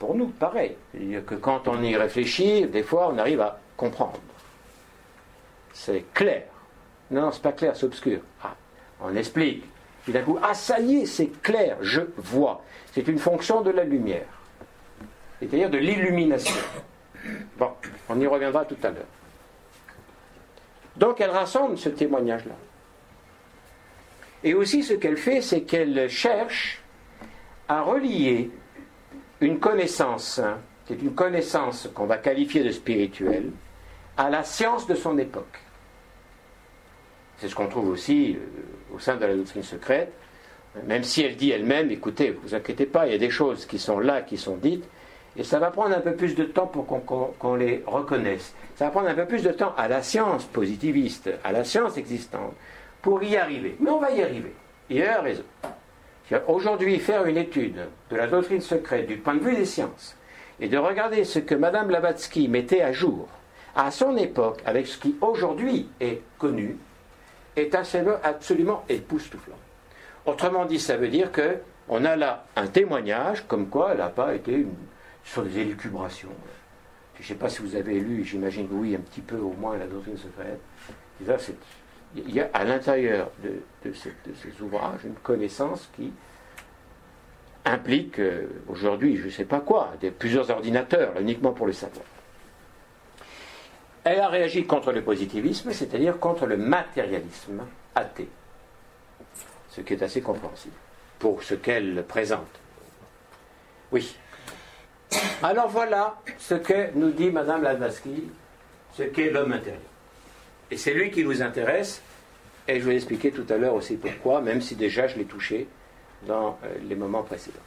Pour nous, pareil. C'est-à-dire que quand on y réfléchit, des fois, on arrive à comprendre. C'est clair. Non, c'est pas clair, c'est obscur. Ah, on explique. Puis d'un coup, ah, ça y est, c'est clair, je vois. C'est une fonction de la lumière. C'est-à-dire de l'illumination. Bon, on y reviendra tout à l'heure. Donc, elle rassemble ce témoignage-là. Et aussi, ce qu'elle fait, c'est qu'elle cherche à relier une connaissance, qui est une connaissance qu'on va qualifier de spirituelle, à la science de son époque. C'est ce qu'on trouve aussi au sein de la doctrine secrète, même si elle dit elle-même, écoutez, ne vous inquiétez pas, il y a des choses qui sont là, qui sont dites, et ça va prendre un peu plus de temps pour qu'on les reconnaisse. Ça va prendre un peu plus de temps à la science positiviste, à la science existante, pour y arriver. Mais on va y arriver. Il a raison. Aujourd'hui, faire une étude de la doctrine secrète du point de vue des sciences, et de regarder ce que Mme Blavatsky mettait à jour à son époque, avec ce qui aujourd'hui est connu, est absolument époustouflant. Autrement dit, ça veut dire qu'on a là un témoignage comme quoi elle n'a pas été sur des élucubrations. Je ne sais pas si vous avez lu, j'imagine que oui, un petit peu au moins la doctrine secrète. Et là, il y a à l'intérieur de ces ouvrages une connaissance qui implique aujourd'hui, je ne sais pas quoi, plusieurs ordinateurs, là, uniquement pour le savoir. Elle a réagi contre le positivisme, c'est-à-dire contre le matérialisme athée, ce qui est assez compréhensible pour ce qu'elle présente. Oui. Alors voilà ce que nous dit Mme Blavatsky, ce qu'est l'homme intérieur. Et c'est lui qui nous intéresse, et je vais expliquer tout à l'heure aussi pourquoi, même si déjà je l'ai touché dans les moments précédents.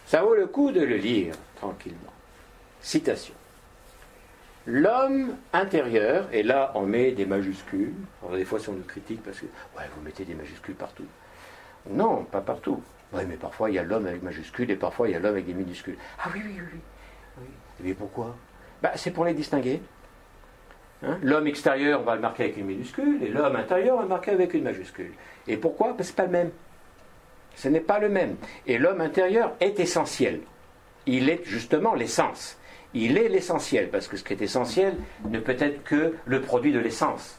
Ça vaut le coup de le lire tranquillement. Citation. L'homme intérieur, et là on met des majuscules, alors des fois si on nous critique parce que, ouais, vous mettez des majuscules partout. Non, pas partout. Oui, mais parfois il y a l'homme avec majuscules et parfois il y a l'homme avec des minuscules. Ah oui. Mais pourquoi ? C'est pour les distinguer. Hein ? L'homme extérieur, on va le marquer avec une minuscule, et l'homme intérieur, on va le marquer avec une majuscule. Et pourquoi ? Parce que ce n'est pas le même. Ce n'est pas le même. Et l'homme intérieur est essentiel. Il est justement l'essence. Il est l'essentiel, parce que ce qui est essentiel ne peut être que le produit de l'essence.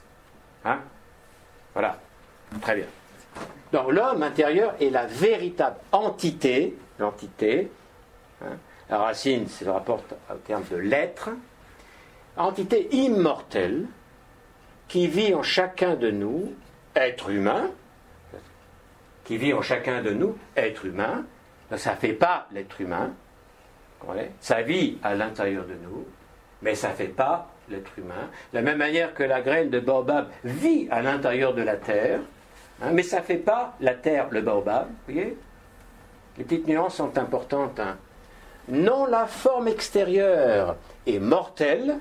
Hein ? Voilà. Très bien. Donc l'homme intérieur est la véritable entité, l'entité, hein, la racine, c'est le rapport au terme de l'être, entité immortelle qui vit en chacun de nous, être humain, qui vit en chacun de nous, être humain, ça ne fait pas l'être humain, ça vit à l'intérieur de nous, mais ça ne fait pas l'être humain, de la même manière que la graine de baobab vit à l'intérieur de la terre, hein, mais ça ne fait pas la terre, le baobab, vous voyez ? Les petites nuances sont importantes. Hein. Non la forme extérieure est mortelle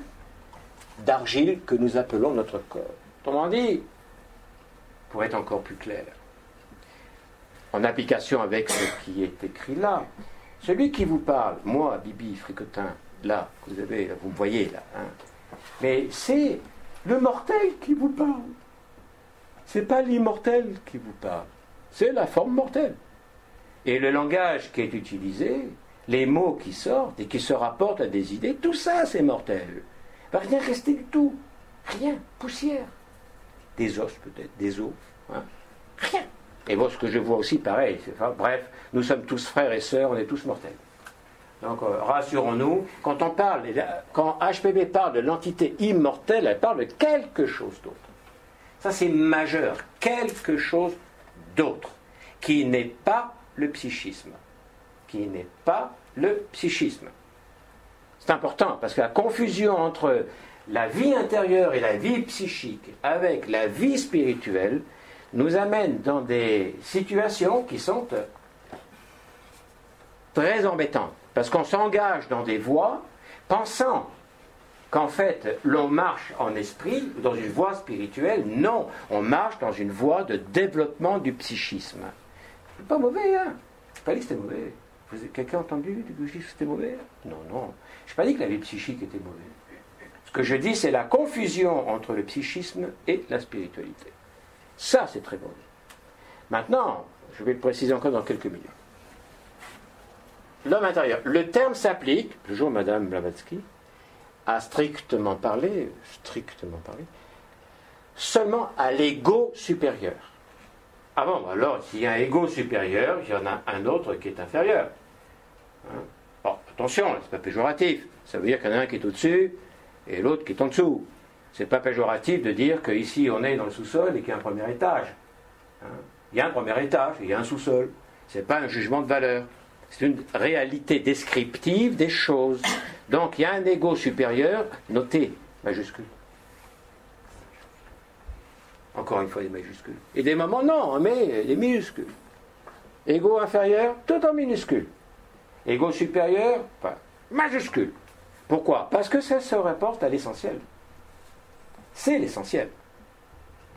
d'argile que nous appelons notre corps. Autrement dit, pour être encore plus clair, en application avec ce qui est écrit là, celui qui vous parle, moi, Bibi, Fricotin, là, vous me voyez là, hein, mais c'est le mortel qui vous parle. C'est pas l'immortel qui vous parle, c'est la forme mortelle. Et le langage qui est utilisé, les mots qui sortent et qui se rapportent à des idées, tout ça c'est mortel. Il ne va rien rester du tout. Rien, poussière. Des os peut-être, des os. Hein. Rien. Et bon, ce que je vois aussi, pareil. Bref, nous sommes tous frères et sœurs, on est tous mortels. Donc rassurons-nous, quand HPB parle de l'entité immortelle, elle parle de quelque chose d'autre. Ça c'est majeur, quelque chose d'autre, qui n'est pas le psychisme. Qui n'est pas le psychisme. C'est important, parce que la confusion entre la vie intérieure et la vie psychique avec la vie spirituelle nous amène dans des situations qui sont très embêtantes. Parce qu'on s'engage dans des voies pensant qu'en fait, l'on marche en esprit, dans une voie spirituelle. Non, on marche dans une voie de développement du psychisme. C'est pas mauvais, hein. Je n'ai pas dit que c'était mauvais. Quelqu'un a entendu que je dis que c'était mauvais? Non, non. Je n'ai pas dit que la vie psychique était mauvaise. Ce que je dis, c'est la confusion entre le psychisme et la spiritualité. Ça, c'est très mauvais. Maintenant, je vais le préciser encore dans quelques minutes. L'homme intérieur. Le terme s'applique, toujours Madame Blavatsky, à strictement parler, seulement à l'ego supérieur. Ah bon, alors, s'il y a un ego supérieur, il y en a un autre qui est inférieur. Hein? Bon, attention, c'est pas péjoratif. Ça veut dire qu'il y en a un qui est au-dessus et l'autre qui est en dessous. C'est pas péjoratif de dire qu'ici on est dans le sous-sol et qu'il y a un premier étage. Hein? Il y a un premier étage et il y a un sous-sol. C'est pas un jugement de valeur. C'est une réalité descriptive des choses. Donc il y a un ego supérieur, notez, majuscule. Encore une fois des majuscules. Et des moments, non, mais des minuscules. Ego inférieur, tout en minuscule. Ego supérieur, enfin, majuscule. Pourquoi? Parce que ça se rapporte à l'essentiel. C'est l'essentiel.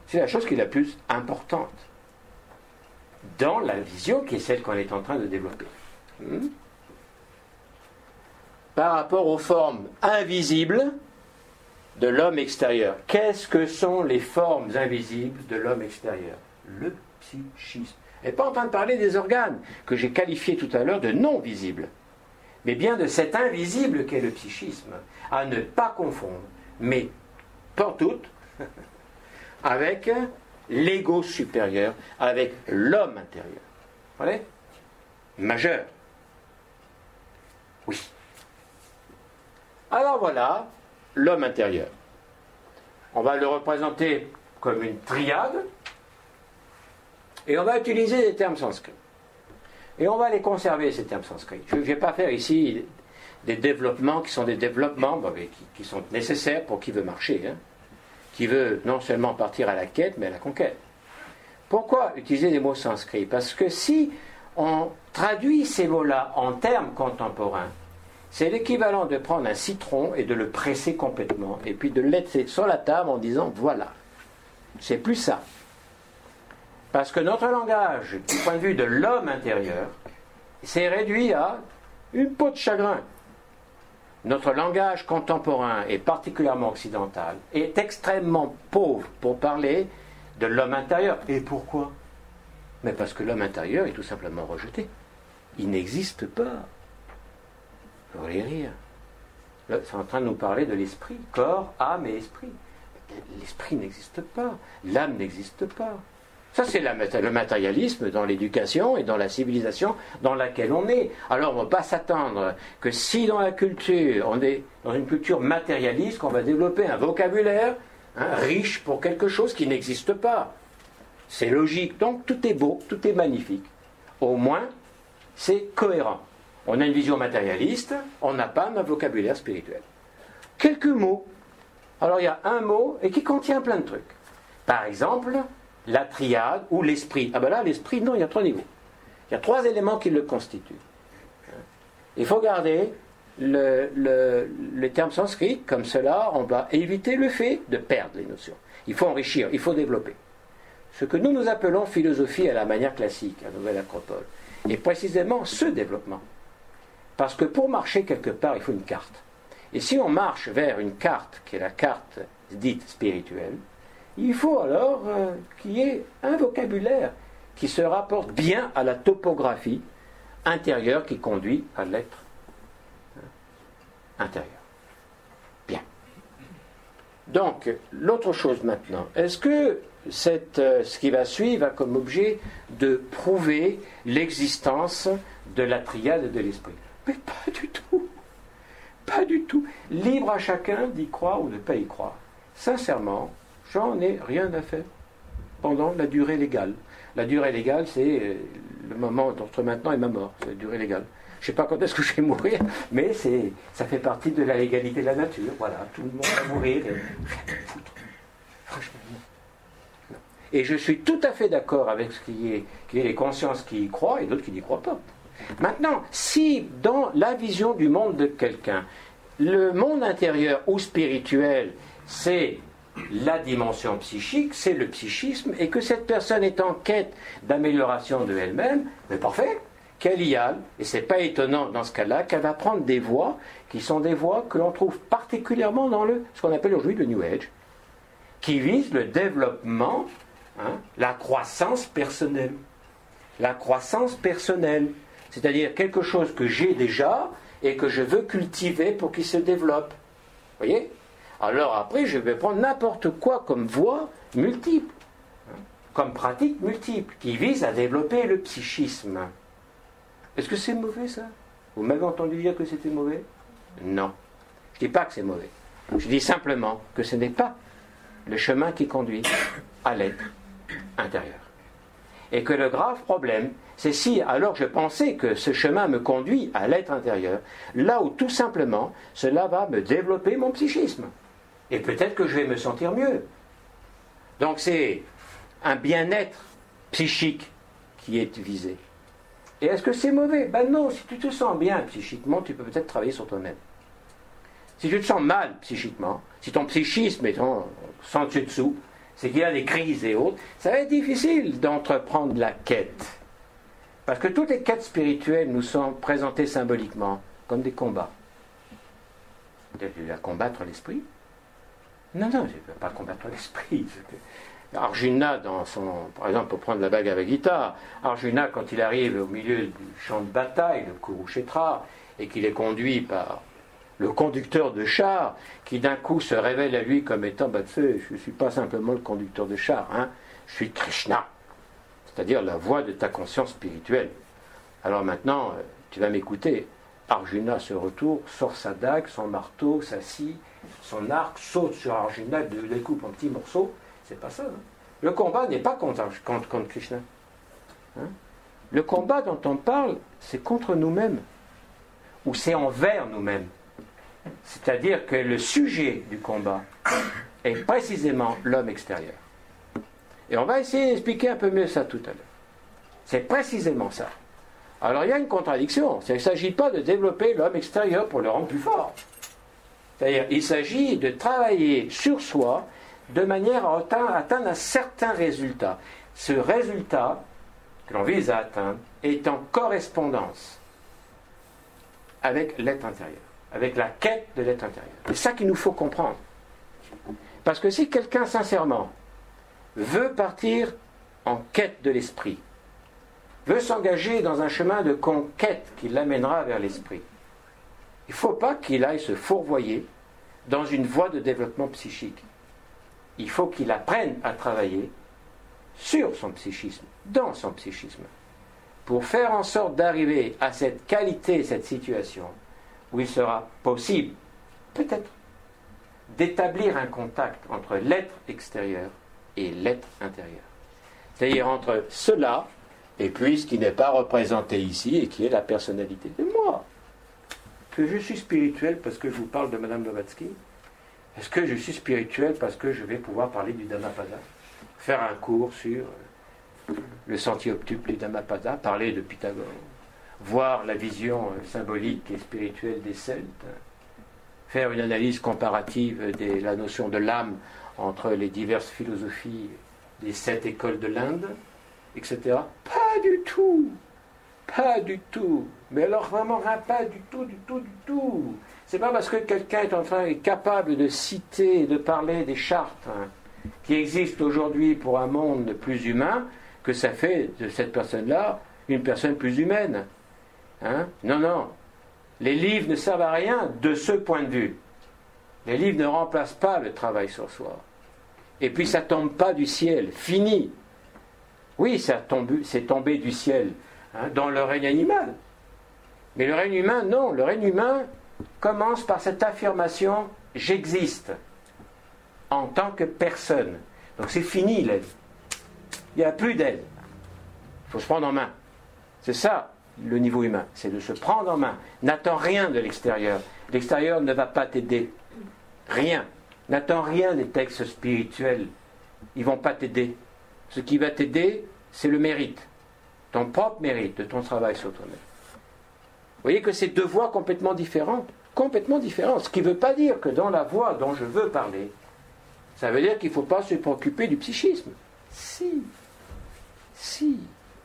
C'est la chose qui est la plus importante dans la vision qui est celle qu'on est en train de développer. Par rapport aux formes invisibles de l'homme extérieur. Qu'est-ce que sont les formes invisibles de l'homme extérieur? Le psychisme. Je n'ai pas en train de parler des organes, que j'ai qualifiés tout à l'heure de non visibles, mais bien de cet invisible qu'est le psychisme, à ne pas confondre, mais pantoute, avec l'ego supérieur, avec l'homme intérieur. Vous voyez? Majeur. Oui. Alors voilà, l'homme intérieur. On va le représenter comme une triade, et on va utiliser des termes sanscrits. Et on va les conserver, ces termes sanscrits. Je ne vais pas faire ici des développements qui sont des développements qui sont nécessaires pour qui veut marcher, hein, qui veut non seulement partir à la quête, mais à la conquête. Pourquoi utiliser des mots sanscrits? Parce que si on traduit ces mots-là en termes contemporains, c'est l'équivalent de prendre un citron et de le presser complètement, et puis de le laisser sur la table en disant voilà. C'est plus ça. Parce que notre langage, du point de vue de l'homme intérieur, s'est réduit à une peau de chagrin. Notre langage contemporain, et particulièrement occidental, est extrêmement pauvre pour parler de l'homme intérieur. Et pourquoi? Mais parce que l'homme intérieur est tout simplement rejeté. Il n'existe pas. Vous allez rire. Là, c'est en train de nous parler de l'esprit. Corps, âme et esprit. L'esprit n'existe pas. L'âme n'existe pas. Ça, c'est le matérialisme dans l'éducation et dans la civilisation dans laquelle on est. Alors, on ne va pas s'attendre que si dans la culture, on est dans une culture matérialiste, qu'on va développer un vocabulaire riche pour quelque chose qui n'existe pas. C'est logique. Donc, tout est beau, tout est magnifique. Au moins, c'est cohérent. On a une vision matérialiste, on n'a pas un vocabulaire spirituel. Quelques mots. Alors, il y a un mot et qui contient plein de trucs. Par exemple, la triade ou l'esprit. Ah ben là, l'esprit, non, il y a 3 niveaux. Il y a 3 éléments qui le constituent. Il faut garder les termes sanscrits, comme cela, on va éviter le fait de perdre les notions. Il faut enrichir, il faut développer. Ce que nous appelons philosophie à la manière classique, à Nouvelle Acropole, est précisément ce développement. Parce que pour marcher quelque part, il faut une carte. Et si on marche vers une carte, qui est la carte dite spirituelle, il faut alors qu'il y ait un vocabulaire qui se rapporte bien à la topographie intérieure qui conduit à l'être intérieur. Bien. Donc, l'autre chose maintenant, est-ce que ce qui va suivre a comme objet de prouver l'existence de la triade de l'esprit? Mais pas du tout. Pas du tout. Libre à chacun d'y croire ou de ne pas y croire. Sincèrement, j'en ai rien à faire pendant la durée légale. La durée légale, c'est le moment entre maintenant et ma mort. C'est la durée légale. Je ne sais pas quand est-ce que je vais mourir, mais ça fait partie de la légalité de la nature. Voilà, tout le monde va mourir. Franchement, non. Et je suis tout à fait d'accord avec ce qui est les consciences qui y croient et d'autres qui n'y croient pas. Maintenant, si dans la vision du monde de quelqu'un, le monde intérieur ou spirituel, c'est la dimension psychique, c'est le psychisme, et que cette personne est en quête d'amélioration de elle-même, mais parfait, qu'elle y aille, et c'est pas étonnant dans ce cas-là qu'elle va prendre des voies qui sont des voies que l'on trouve particulièrement dans ce qu'on appelle aujourd'hui le New Age, qui visent le développement, la croissance personnelle. La croissance personnelle, c'est-à-dire quelque chose que j'ai déjà et que je veux cultiver pour qu'il se développe. Vous voyez ? Alors après, je vais prendre n'importe quoi comme voie multiple, comme pratique multiple, qui vise à développer le psychisme. Est-ce que c'est mauvais, ça ? Vous m'avez entendu dire que c'était mauvais ? Non. Je ne dis pas que c'est mauvais. Je dis simplement que ce n'est pas le chemin qui conduit à l'être intérieur. Et que le grave problème, c'est si alors je pensais que ce chemin me conduit à l'être intérieur, là où tout simplement cela va me développer mon psychisme. Et peut-être que je vais me sentir mieux. Donc c'est un bien-être psychique qui est visé. Et est-ce que c'est mauvais ? Ben non, si tu te sens bien psychiquement, tu peux peut-être travailler sur toi-même. Si tu te sens mal psychiquement, si ton psychisme est sans dessus-dessous, c'est qu'il y a des crises et autres, ça va être difficile d'entreprendre la quête. Parce que toutes les quêtes spirituelles nous sont présentées symboliquement comme des combats. Tu vas combattre l'esprit ? Non, je ne vais pas combattre l'esprit. Arjuna, par exemple, pour prendre la Bhagavad Gita, Arjuna, quand il arrive au milieu du champ de bataille, le Kurukshetra, et qu'il est conduit par le conducteur de char, qui d'un coup se révèle à lui comme étant, tu sais, je ne suis pas simplement le conducteur de char, je suis Krishna, c'est-à-dire la voix de ta conscience spirituelle. Alors maintenant, tu vas m'écouter. Arjuna se retourne, sort sa dague, son marteau, sa scie, son arc, saute sur Arjuna, le découpe en petits morceaux. C'est pas ça. Le combat n'est pas contre Krishna. Le combat dont on parle, c'est contre nous-mêmes, ou c'est envers nous-mêmes. C'est-à-dire que le sujet du combat est précisément l'homme extérieur. Et on va essayer d'expliquer un peu mieux ça tout à l'heure. C'est précisément ça. Alors il y a une contradiction. Il ne s'agit pas de développer l'homme extérieur pour le rendre plus fort. C'est-à-dire il s'agit de travailler sur soi de manière à atteindre un certain résultat. Ce résultat que l'on vise à atteindre est en correspondance avec l'être intérieur, avec la quête de l'être intérieur. C'est ça qu'il nous faut comprendre. Parce que si quelqu'un sincèrement veut partir en quête de l'esprit, veut s'engager dans un chemin de conquête qui l'amènera vers l'esprit, il ne faut pas qu'il aille se fourvoyer dans une voie de développement psychique. Il faut qu'il apprenne à travailler sur son psychisme, dans son psychisme, pour faire en sorte d'arriver à cette qualité, cette situation, où il sera possible, peut-être, d'établir un contact entre l'être extérieur et l'être intérieur. C'est-à-dire entre cela et puis ce qui n'est pas représenté ici et qui est la personnalité de moi. Que je suis spirituel parce que je vous parle de Madame Blavatsky ? Est-ce que je suis spirituel parce que je vais pouvoir parler du Dhammapada ? Faire un cours sur le sentier octuple du Dhammapada, parler de Pythagore, voir la vision symbolique et spirituelle des Celtes, faire une analyse comparative de la notion de l'âme entre les diverses philosophies des 7 écoles de l'Inde, etc. Pas du tout. Pas du tout. Mais alors vraiment pas du tout. C'est pas parce que quelqu'un est capable de citer, de parler des chartes qui existent aujourd'hui pour un monde plus humain que ça fait de cette personne-là une personne plus humaine. Non. Les livres ne servent à rien de ce point de vue. Les livres ne remplacent pas le travail sur soi. Et puis ça tombe pas du ciel. Fini. Oui, c'est tombé du ciel dans le règne animal. Mais le règne humain, non. Le règne humain commence par cette affirmation « j'existe » en tant que personne. Donc c'est fini l'aide. Il n'y a plus d'aide. Il faut se prendre en main. C'est ça le niveau humain, c'est de se prendre en main. N'attends rien de l'extérieur. L'extérieur ne va pas t'aider. Rien. N'attends rien des textes spirituels. Ils ne vont pas t'aider. Ce qui va t'aider, c'est le mérite. Ton propre mérite de ton travail sur toi-même. Vous voyez que c'est deux voies complètement différentes. complètement différentes. Ce qui ne veut pas dire que dans la voie dont je veux parler, ça veut dire qu'il ne faut pas se préoccuper du psychisme. Si,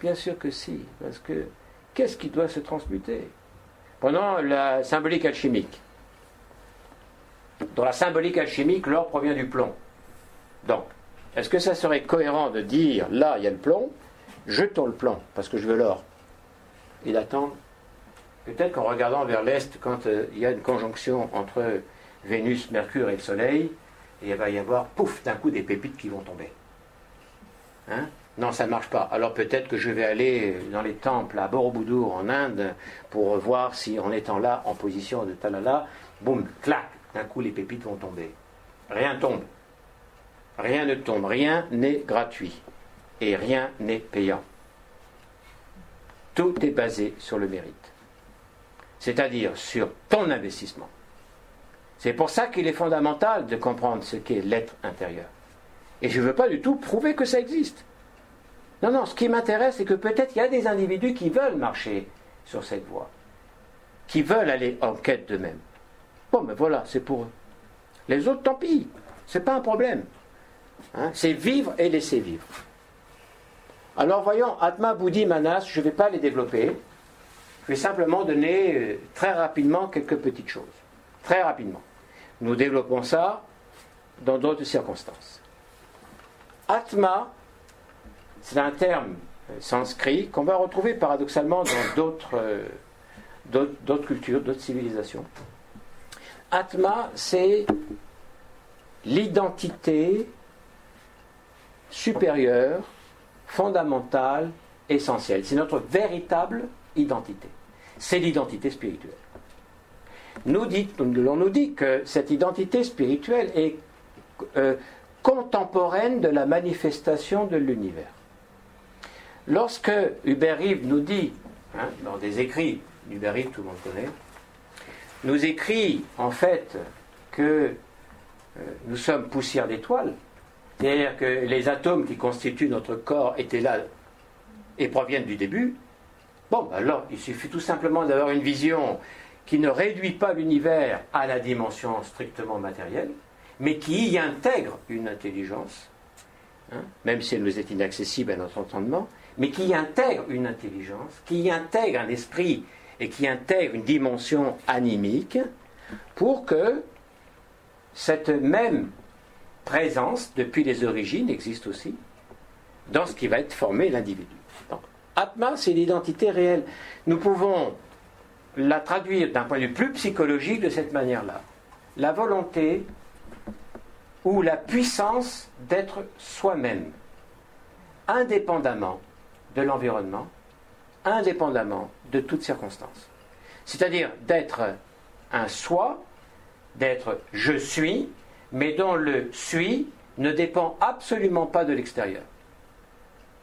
bien sûr que si, parce que qu'est-ce qui doit se transmuter? Prenons la symbolique alchimique. Dans la symbolique alchimique, l'or provient du plomb. Donc, est-ce que ça serait cohérent de dire, là, il y a le plomb, jetons le plomb, parce que je veux l'or, et d'attendre? Peut-être qu'en regardant vers l'Est, quand il y a une conjonction entre Vénus, Mercure et le Soleil, il va y avoir, pouf, d'un coup, des pépites qui vont tomber. Hein? Non, ça ne marche pas. Alors peut-être que je vais aller dans les temples à Borobudur, en Inde, pour voir si, en étant là, en position de talala, boum, clac, d'un coup, les pépites vont tomber. Rien tombe. Rien ne tombe. Rien n'est gratuit. Et rien n'est payant. Tout est basé sur le mérite. C'est-à-dire sur ton investissement. C'est pour ça qu'il est fondamental de comprendre ce qu'est l'être intérieur. Et je ne veux pas du tout prouver que ça existe. Non, ce qui m'intéresse, c'est que peut-être il y a des individus qui veulent marcher sur cette voie, qui veulent aller en quête d'eux-mêmes. Bon, mais voilà, c'est pour eux. Les autres, tant pis, c'est pas un problème. Hein, c'est vivre et laisser vivre. Alors voyons, Atma, Buddhi, Manas, je ne vais pas les développer. Je vais simplement donner très rapidement quelques petites choses. Très rapidement. Nous développons ça dans d'autres circonstances. Atma, c'est un terme sanskrit qu'on va retrouver paradoxalement dans d'autres cultures, d'autres civilisations. Atma, c'est l'identité supérieure, fondamentale, essentielle. C'est notre véritable identité. C'est l'identité spirituelle. On nous dit que cette identité spirituelle est contemporaine de la manifestation de l'univers. Lorsque Hubert Reeves nous dit, dans des écrits, Hubert Reeves, tout le monde connaît, nous écrit en fait que nous sommes poussière d'étoiles, c'est-à-dire que les atomes qui constituent notre corps étaient là et proviennent du début. Bon, alors il suffit tout simplement d'avoir une vision qui ne réduit pas l'univers à la dimension strictement matérielle, mais qui y intègre une intelligence, même si elle nous est inaccessible à notre entendement, mais qui y intègre une intelligence, qui y intègre un esprit et qui intègre une dimension animique, pour que cette même présence, depuis les origines, existe aussi dans ce qui va être formé l'individu. Donc, Atma, c'est l'identité réelle. Nous pouvons la traduire d'un point de vue plus psychologique de cette manière-là. La volonté ou la puissance d'être soi-même, indépendamment de l'environnement, indépendamment de toutes circonstances. C'est-à-dire d'être un soi, d'être je suis, mais dont le suis ne dépend absolument pas de l'extérieur.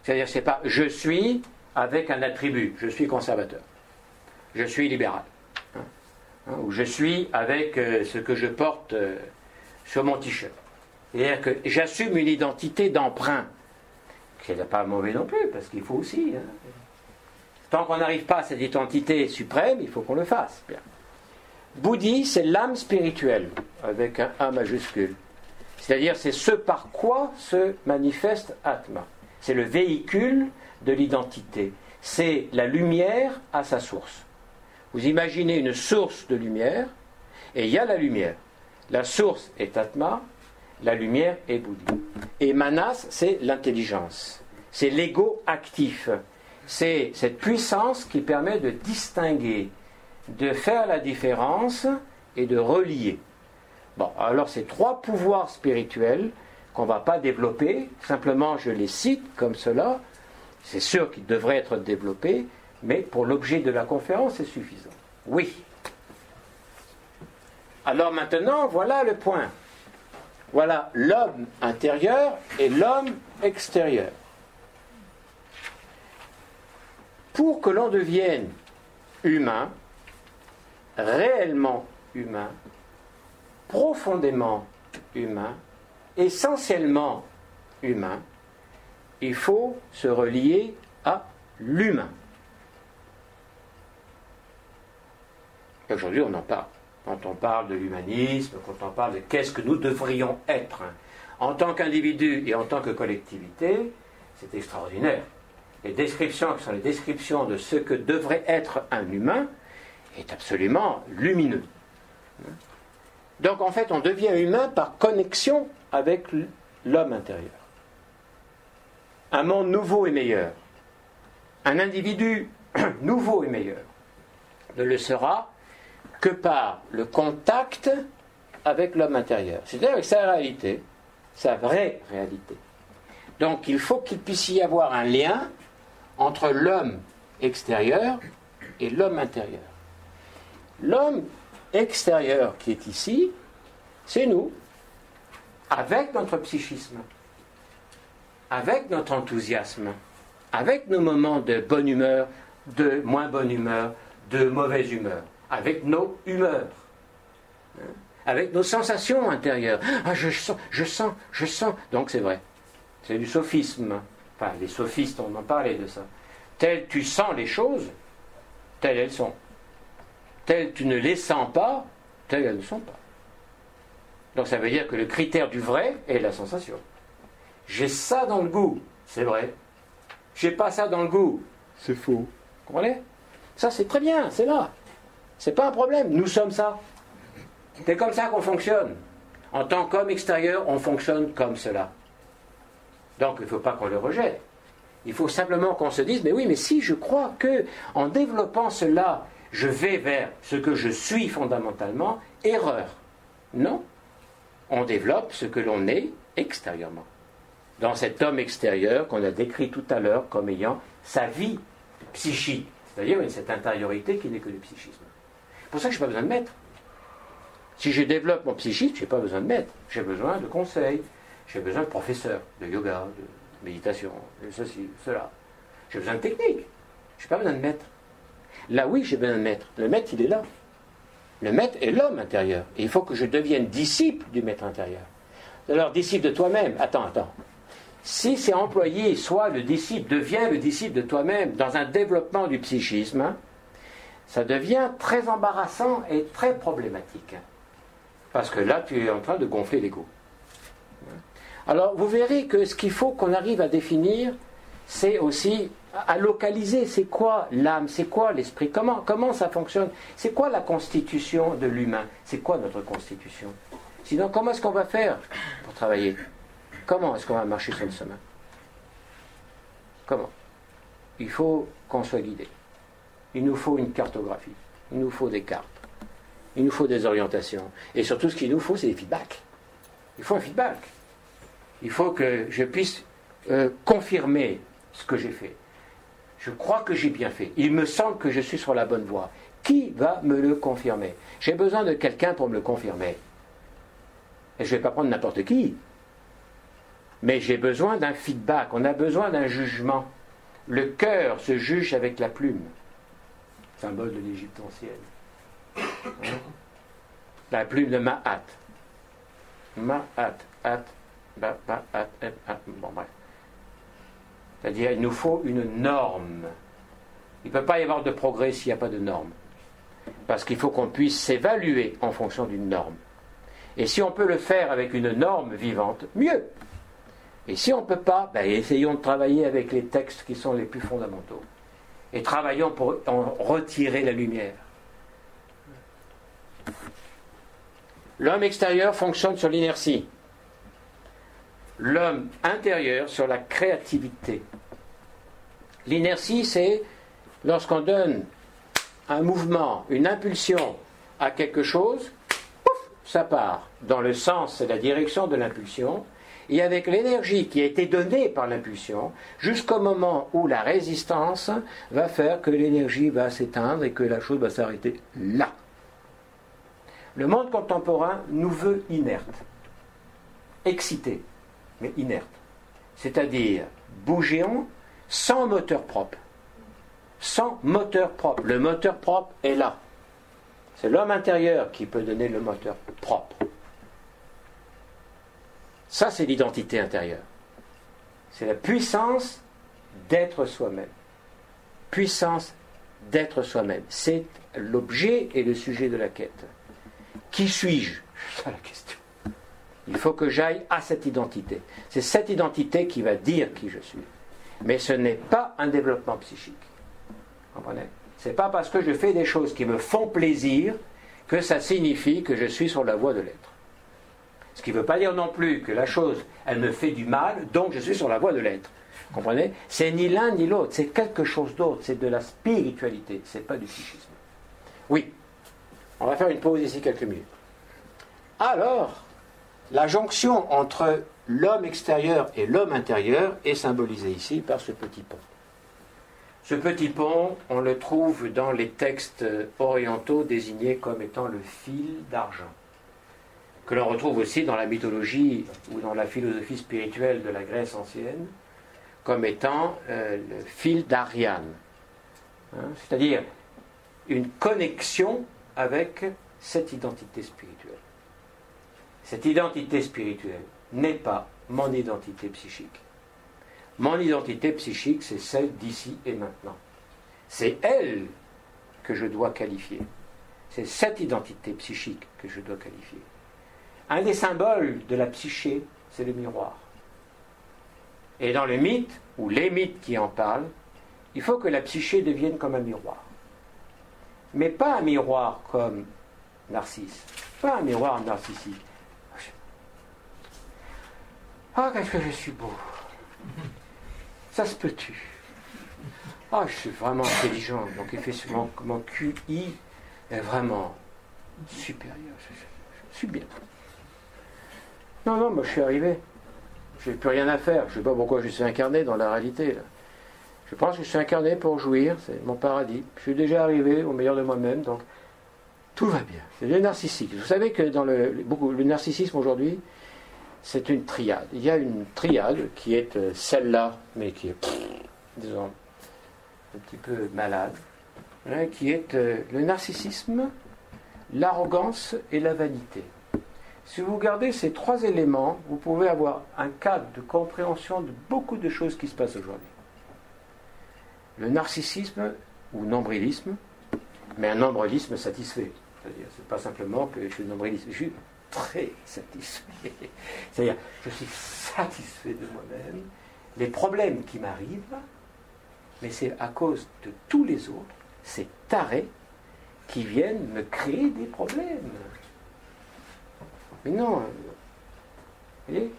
C'est-à-dire c'est pas je suis avec un attribut, je suis conservateur, je suis libéral, ou je suis avec ce que je porte sur mon t-shirt. C'est-à-dire que j'assume une identité d'emprunt, qui n'est pas mauvais non plus, parce qu'il faut aussi. Tant qu'on n'arrive pas à cette identité suprême, il faut qu'on le fasse. Bien. Buddhi, c'est l'âme spirituelle, avec un A majuscule. C'est-à-dire, c'est ce par quoi se manifeste Atma. C'est le véhicule de l'identité. C'est la lumière à sa source. Vous imaginez une source de lumière, et il y a la lumière. La source est Atma, la lumière est Buddhi. Et Manas, c'est l'intelligence. C'est l'ego actif. C'est cette puissance qui permet de distinguer, de faire la différence et de relier. Bon, alors ces trois pouvoirs spirituels qu'on ne va pas développer, simplement je les cite comme cela, c'est sûr qu'ils devraient être développés, mais pour l'objet de la conférence, c'est suffisant. Oui. Alors maintenant, voilà le point. Voilà l'homme intérieur et l'homme extérieur. Pour que l'on devienne humain, réellement humain, profondément humain, essentiellement humain, il faut se relier à l'humain. Aujourd'hui, on en parle. quand on parle de l'humanisme, quand on parle de qu'est-ce que nous devrions être en tant qu'individu et en tant que collectivité, c'est extraordinaire. Les descriptions qui sont les descriptions de ce que devrait être un humain est absolument lumineux. Donc en fait, on devient humain par connexion avec l'homme intérieur. Un monde nouveau et meilleur, un individu nouveau et meilleur, ne le sera que par le contact avec l'homme intérieur, c'est-à-dire avec sa réalité, sa vraie réalité. Donc il faut qu'il puisse y avoir un lien entre l'homme extérieur et l'homme intérieur. L'homme extérieur qui est ici, c'est nous, avec notre psychisme, avec notre enthousiasme, avec nos moments de bonne humeur, de moins bonne humeur, de mauvaise humeur, avec nos humeurs, avec nos sensations intérieures. Ah, je sens. Donc c'est vrai. C'est du sophisme. Enfin, les sophistes, on en parlait de ça. Tel tu sens les choses, telles elles sont. Tel tu ne les sens pas, telles elles ne sont pas. Donc ça veut dire que le critère du vrai est la sensation. J'ai ça dans le goût, c'est vrai. J'ai pas ça dans le goût, c'est faux. Vous comprenez ? Ça c'est très bien, c'est là. C'est pas un problème, nous sommes ça. C'est comme ça qu'on fonctionne. En tant qu'homme extérieur, on fonctionne comme cela. Donc il ne faut pas qu'on le rejette. Il faut simplement qu'on se dise, mais oui, mais si je crois que en développant cela, je vais vers ce que je suis fondamentalement, erreur. Non. On développe ce que l'on est extérieurement. Dans cet homme extérieur qu'on a décrit tout à l'heure comme ayant sa vie psychique. C'est-à-dire cette intériorité qui n'est que le psychisme. C'est pour ça que je n'ai pas besoin de maître. Si je développe mon psychisme, je n'ai pas besoin de maître. J'ai besoin de conseils. J'ai besoin de professeurs, de yoga, de méditation, de ceci, cela. J'ai besoin de technique. Je n'ai pas besoin de maître. Là, oui, j'ai besoin de maître. Le maître, il est là. Le maître est l'homme intérieur. Et il faut que je devienne disciple du maître intérieur. Alors, disciple de toi-même. Attends. Si c'est employé, soit le disciple devient le disciple de toi-même dans un développement du psychisme, ça devient très embarrassant et très problématique. Parce que là, tu es en train de gonfler l'ego. Alors, vous verrez que ce qu'il faut qu'on arrive à définir, c'est aussi à localiser. C'est quoi l'âme? C'est quoi l'esprit? Comment ça fonctionne? C'est quoi la constitution de l'humain? C'est quoi notre constitution? Sinon, comment est-ce qu'on va faire pour travailler? Comment est-ce qu'on va marcher sur le chemin? Comment? Il faut qu'on soit guidé. Il nous faut une cartographie. Il nous faut des cartes. Il nous faut des orientations. Et surtout, ce qu'il nous faut, c'est des feedbacks. Il faut un feedback. Il faut que je puisse confirmer ce que j'ai fait. Je crois que j'ai bien fait. Il me semble que je suis sur la bonne voie. Qui va me le confirmer? J'ai besoin de quelqu'un pour me le confirmer. Et je ne vais pas prendre n'importe qui. Mais j'ai besoin d'un feedback. On a besoin d'un jugement. Le cœur se juge avec la plume. Symbole de l'Égypte ancienne. La plume de Ma'at. Ma'at. Bon, bref. C'est-à-dire, il nous faut une norme. Il ne peut pas y avoir de progrès s'il n'y a pas de norme. Parce qu'il faut qu'on puisse s'évaluer en fonction d'une norme. Et si on peut le faire avec une norme vivante, mieux. Et si on ne peut pas, essayons de travailler avec les textes qui sont les plus fondamentaux. Et travaillons pour en retirer la lumière. L'homme extérieur fonctionne sur l'inertie. L'homme intérieur sur la créativité. L'inertie, c'est lorsqu'on donne un mouvement, une impulsion à quelque chose, pouf, ça part dans le sens et la direction de l'impulsion, et avec l'énergie qui a été donnée par l'impulsion, jusqu'au moment où la résistance va faire que l'énergie va s'éteindre et que la chose va s'arrêter là. Le monde contemporain nous veut inertes, excités, mais inertes. C'est-à-dire bougeons sans moteur propre. Sans moteur propre. Le moteur propre est là. C'est l'homme intérieur qui peut donner le moteur propre. Ça, c'est l'identité intérieure. C'est la puissance d'être soi-même. Puissance d'être soi-même. C'est l'objet et le sujet de la quête. Qui suis-je? C'est ça la question. Il faut que j'aille à cette identité. C'est cette identité qui va dire qui je suis. Mais ce n'est pas un développement psychique. Vous comprenez? Ce n'est pas parce que je fais des choses qui me font plaisir que ça signifie que je suis sur la voie de l'être. Ce qui ne veut pas dire non plus que la chose, elle me fait du mal, donc je suis sur la voie de l'être. Vous comprenez? C'est ni l'un ni l'autre, c'est quelque chose d'autre, c'est de la spiritualité, ce n'est pas du psychisme. Oui, on va faire une pause ici quelques minutes. Alors, la jonction entre l'homme extérieur et l'homme intérieur est symbolisée ici par ce petit pont. Ce petit pont, on le trouve dans les textes orientaux désignés comme étant le fil d'argent, que l'on retrouve aussi dans la mythologie ou dans la philosophie spirituelle de la Grèce ancienne, comme étant le fil d'Ariane. C'est-à-dire une connexion avec cette identité spirituelle. Cette identité spirituelle n'est pas mon identité psychique. Mon identité psychique, c'est celle d'ici et maintenant. C'est elle que je dois qualifier. C'est cette identité psychique que je dois qualifier. Un des symboles de la psyché, c'est le miroir. Et dans le mythe, ou les mythes qui en parlent, il faut que la psyché devienne comme un miroir. Mais pas un miroir comme Narcisse, pas un miroir narcissique. Ah, qu'est-ce que je suis beau! Ça se peut-tu? Ah, je suis vraiment intelligent. Donc, effectivement, mon QI est vraiment supérieur. Je suis bien. Non, moi je suis arrivé. Je n'ai plus rien à faire. Je ne sais pas pourquoi je suis incarné dans la réalité. Là. Je pense que je suis incarné pour jouir. C'est mon paradis. Je suis déjà arrivé au meilleur de moi-même. Donc, tout va bien. C'est le narcissisme. Vous savez que dans le narcissisme aujourd'hui, c'est une triade. Il y a une triade qui est celle-là, mais qui est, disons, un petit peu malade, hein, qui est le narcissisme, l'arrogance et la vanité. Si vous regardez ces trois éléments, vous pouvez avoir un cadre de compréhension de beaucoup de choses qui se passent aujourd'hui. Le narcissisme ou nombrilisme, mais un nombrilisme satisfait. C'est-à-dire, c'est pas simplement que je suis nombriliste, je suis très satisfait. C'est-à-dire, je suis satisfait de moi-même. Les problèmes qui m'arrivent, mais c'est à cause de tous les autres, ces tarés qui viennent me créer des problèmes. Mais non, vous voyez,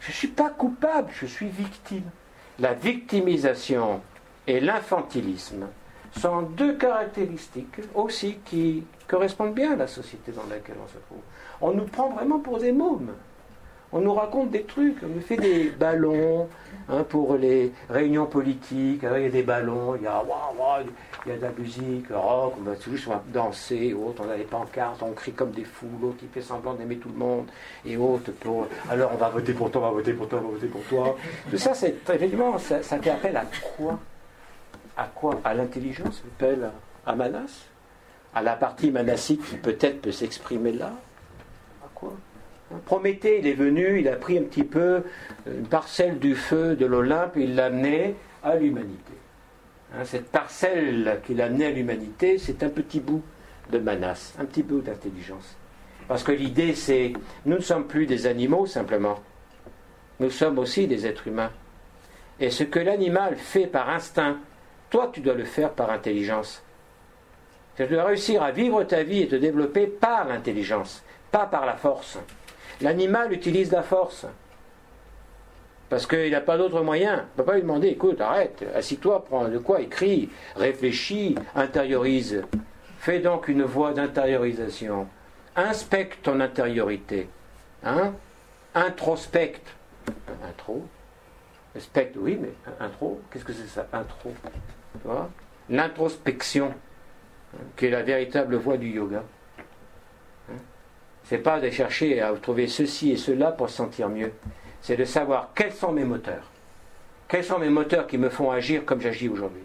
je ne suis pas coupable, je suis victime. La victimisation et l'infantilisme sont deux caractéristiques aussi qui correspondent bien à la société dans laquelle on se trouve. On nous prend vraiment pour des mômes. On nous raconte des trucs, on nous fait des ballons pour les réunions politiques. Alors, il y a des ballons, il y a de la musique, rock, on va juste danser, autres, on a des pancartes, on crie comme des fous, l'autre il fait semblant d'aimer tout le monde, et autres pour. Alors on va voter pour toi, on va voter pour toi, on va voter pour toi. Tout ça, c'est évidemment, ça fait appel à quoi? À quoi? À l'intelligence, ça fait appel à Manas, à la partie manassique qui peut-être peut s'exprimer là. À quoi? Prométhée, il est venu, il a pris un petit peu une parcelle du feu de l'Olympe et il l'a amené à l'humanité. Cette parcelle qu'il a amenée à l'humanité, c'est un petit bout de Manas, un petit bout d'intelligence. Parce que l'idée, c'est, nous ne sommes plus des animaux simplement, nous sommes aussi des êtres humains. Et ce que l'animal fait par instinct, toi tu dois le faire par intelligence. Tu dois réussir à vivre ta vie et te développer par l'intelligence, pas par la force. L'animal utilise la force. Parce qu'il n'a pas d'autre moyen. On ne peut pas lui demander, écoute, arrête, assis-toi, prends de quoi, écris, réfléchis, intériorise. Fais donc une voie d'intériorisation. Inspecte ton intériorité. Introspecte. Intro. Specte, oui, mais intro, qu'est-ce que c'est ça, intro? Tu vois? L'introspection, qui est la véritable voie du yoga. C'est pas de chercher à trouver ceci et cela pour se sentir mieux. C'est de savoir quels sont mes moteurs. Quels sont mes moteurs qui me font agir comme j'agis aujourd'hui.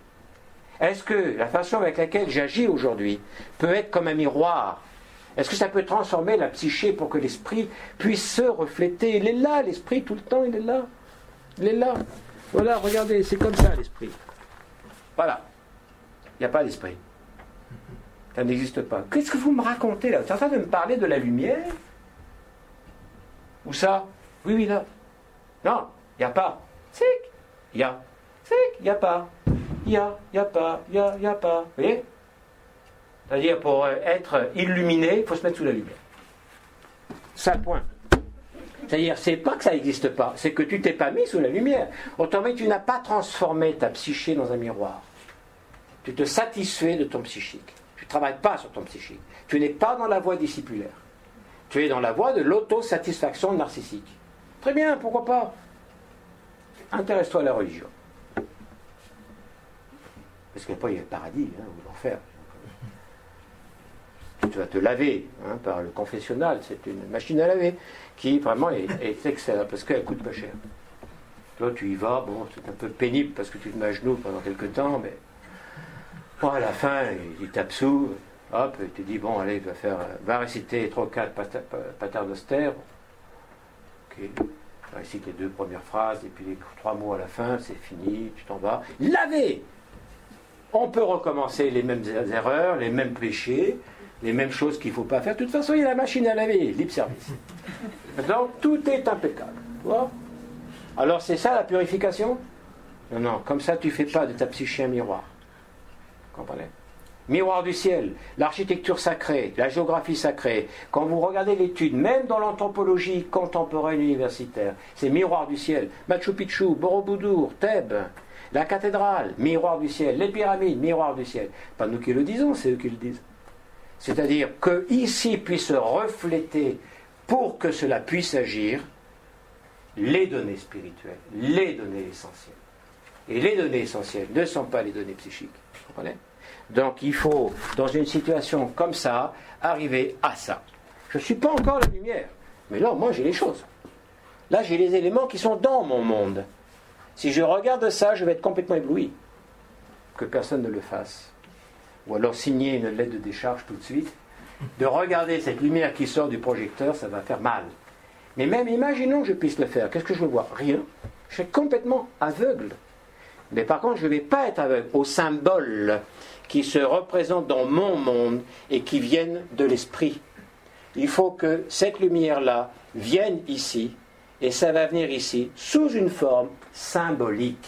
Est-ce que la façon avec laquelle j'agis aujourd'hui peut être comme un miroir? Est-ce que ça peut transformer la psyché pour que l'esprit puisse se refléter? Il est là, l'esprit, tout le temps, il est là. Il est là. Voilà, regardez, c'est comme ça l'esprit. Voilà. Il n'y a pas d'esprit. Ça n'existe pas. Qu'est-ce que vous me racontez là? Vous êtes en train de me parler de la lumière? Où ça? Oui, oui, là. Non, il n'y a pas. C'est il y a. C'est il n'y a pas. Il y a pas, il y a pas. Vous voyez? C'est-à-dire, pour être illuminé, il faut se mettre sous la lumière. Ça, point. C'est-à-dire, c'est pas que ça n'existe pas, c'est que tu t'es pas mis sous la lumière. Autrement, tu n'as pas transformé ta psyché dans un miroir. Tu te satisfais de ton psychique. Tu ne travailles pas sur ton psychique. Tu n'es pas dans la voie discipulaire. Tu es dans la voie de l'autosatisfaction narcissique. Très bien, pourquoi pas? Intéresse-toi à la religion. Parce qu'après, il y a le paradis, ou l'enfer. Tu vas te laver par le confessionnal, c'est une machine à laver qui vraiment est excellente parce qu'elle coûte pas cher. Toi, tu y vas, bon, c'est un peu pénible parce que tu te mets à genoux pendant quelques temps, mais bon, à la fin, il t'absout, hop, il te dit, bon, allez, va réciter 3 ou 4 paternosters. Ok, récite les 2 premières phrases et puis les 3 mots à la fin, c'est fini, tu t'en vas. Laver! On peut recommencer les mêmes erreurs, les mêmes péchés, les mêmes choses qu'il ne faut pas faire. De toute façon, il y a la machine à laver, libre service. Donc, tout est impeccable. Tu vois? Alors, c'est ça la purification? Non, non, comme ça, tu ne fais pas de ta psyché un miroir. Vous comprenez? Miroir du ciel, l'architecture sacrée, la géographie sacrée. Quand vous regardez l'étude, même dans l'anthropologie contemporaine universitaire, c'est miroir du ciel. Machu Picchu, Borobudur, Thèbes, la cathédrale, miroir du ciel. Les pyramides, miroir du ciel. Pas nous qui le disons, c'est eux qui le disent. C'est-à-dire que ici puisse refléter, pour que cela puisse agir, les données spirituelles, les données essentielles. Et les données essentielles ne sont pas les données psychiques. Vous comprenez? Donc il faut, dans une situation comme ça, arriver à ça. Je ne suis pas encore la lumière, mais là, moi, j'ai les choses. Là, j'ai les éléments qui sont dans mon monde. Si je regarde ça, je vais être complètement ébloui. Que personne ne le fasse. Ou alors signer une lettre de décharge tout de suite. De regarder cette lumière qui sort du projecteur, ça va faire mal. Mais même, imaginons que je puisse le faire. Qu'est-ce que je vois? Rien. Je suis complètement aveugle. Mais par contre, je ne vais pas être aveugle aux symboles qui se représentent dans mon monde et qui viennent de l'esprit. Il faut que cette lumière-là vienne ici, et ça va venir ici sous une forme symbolique.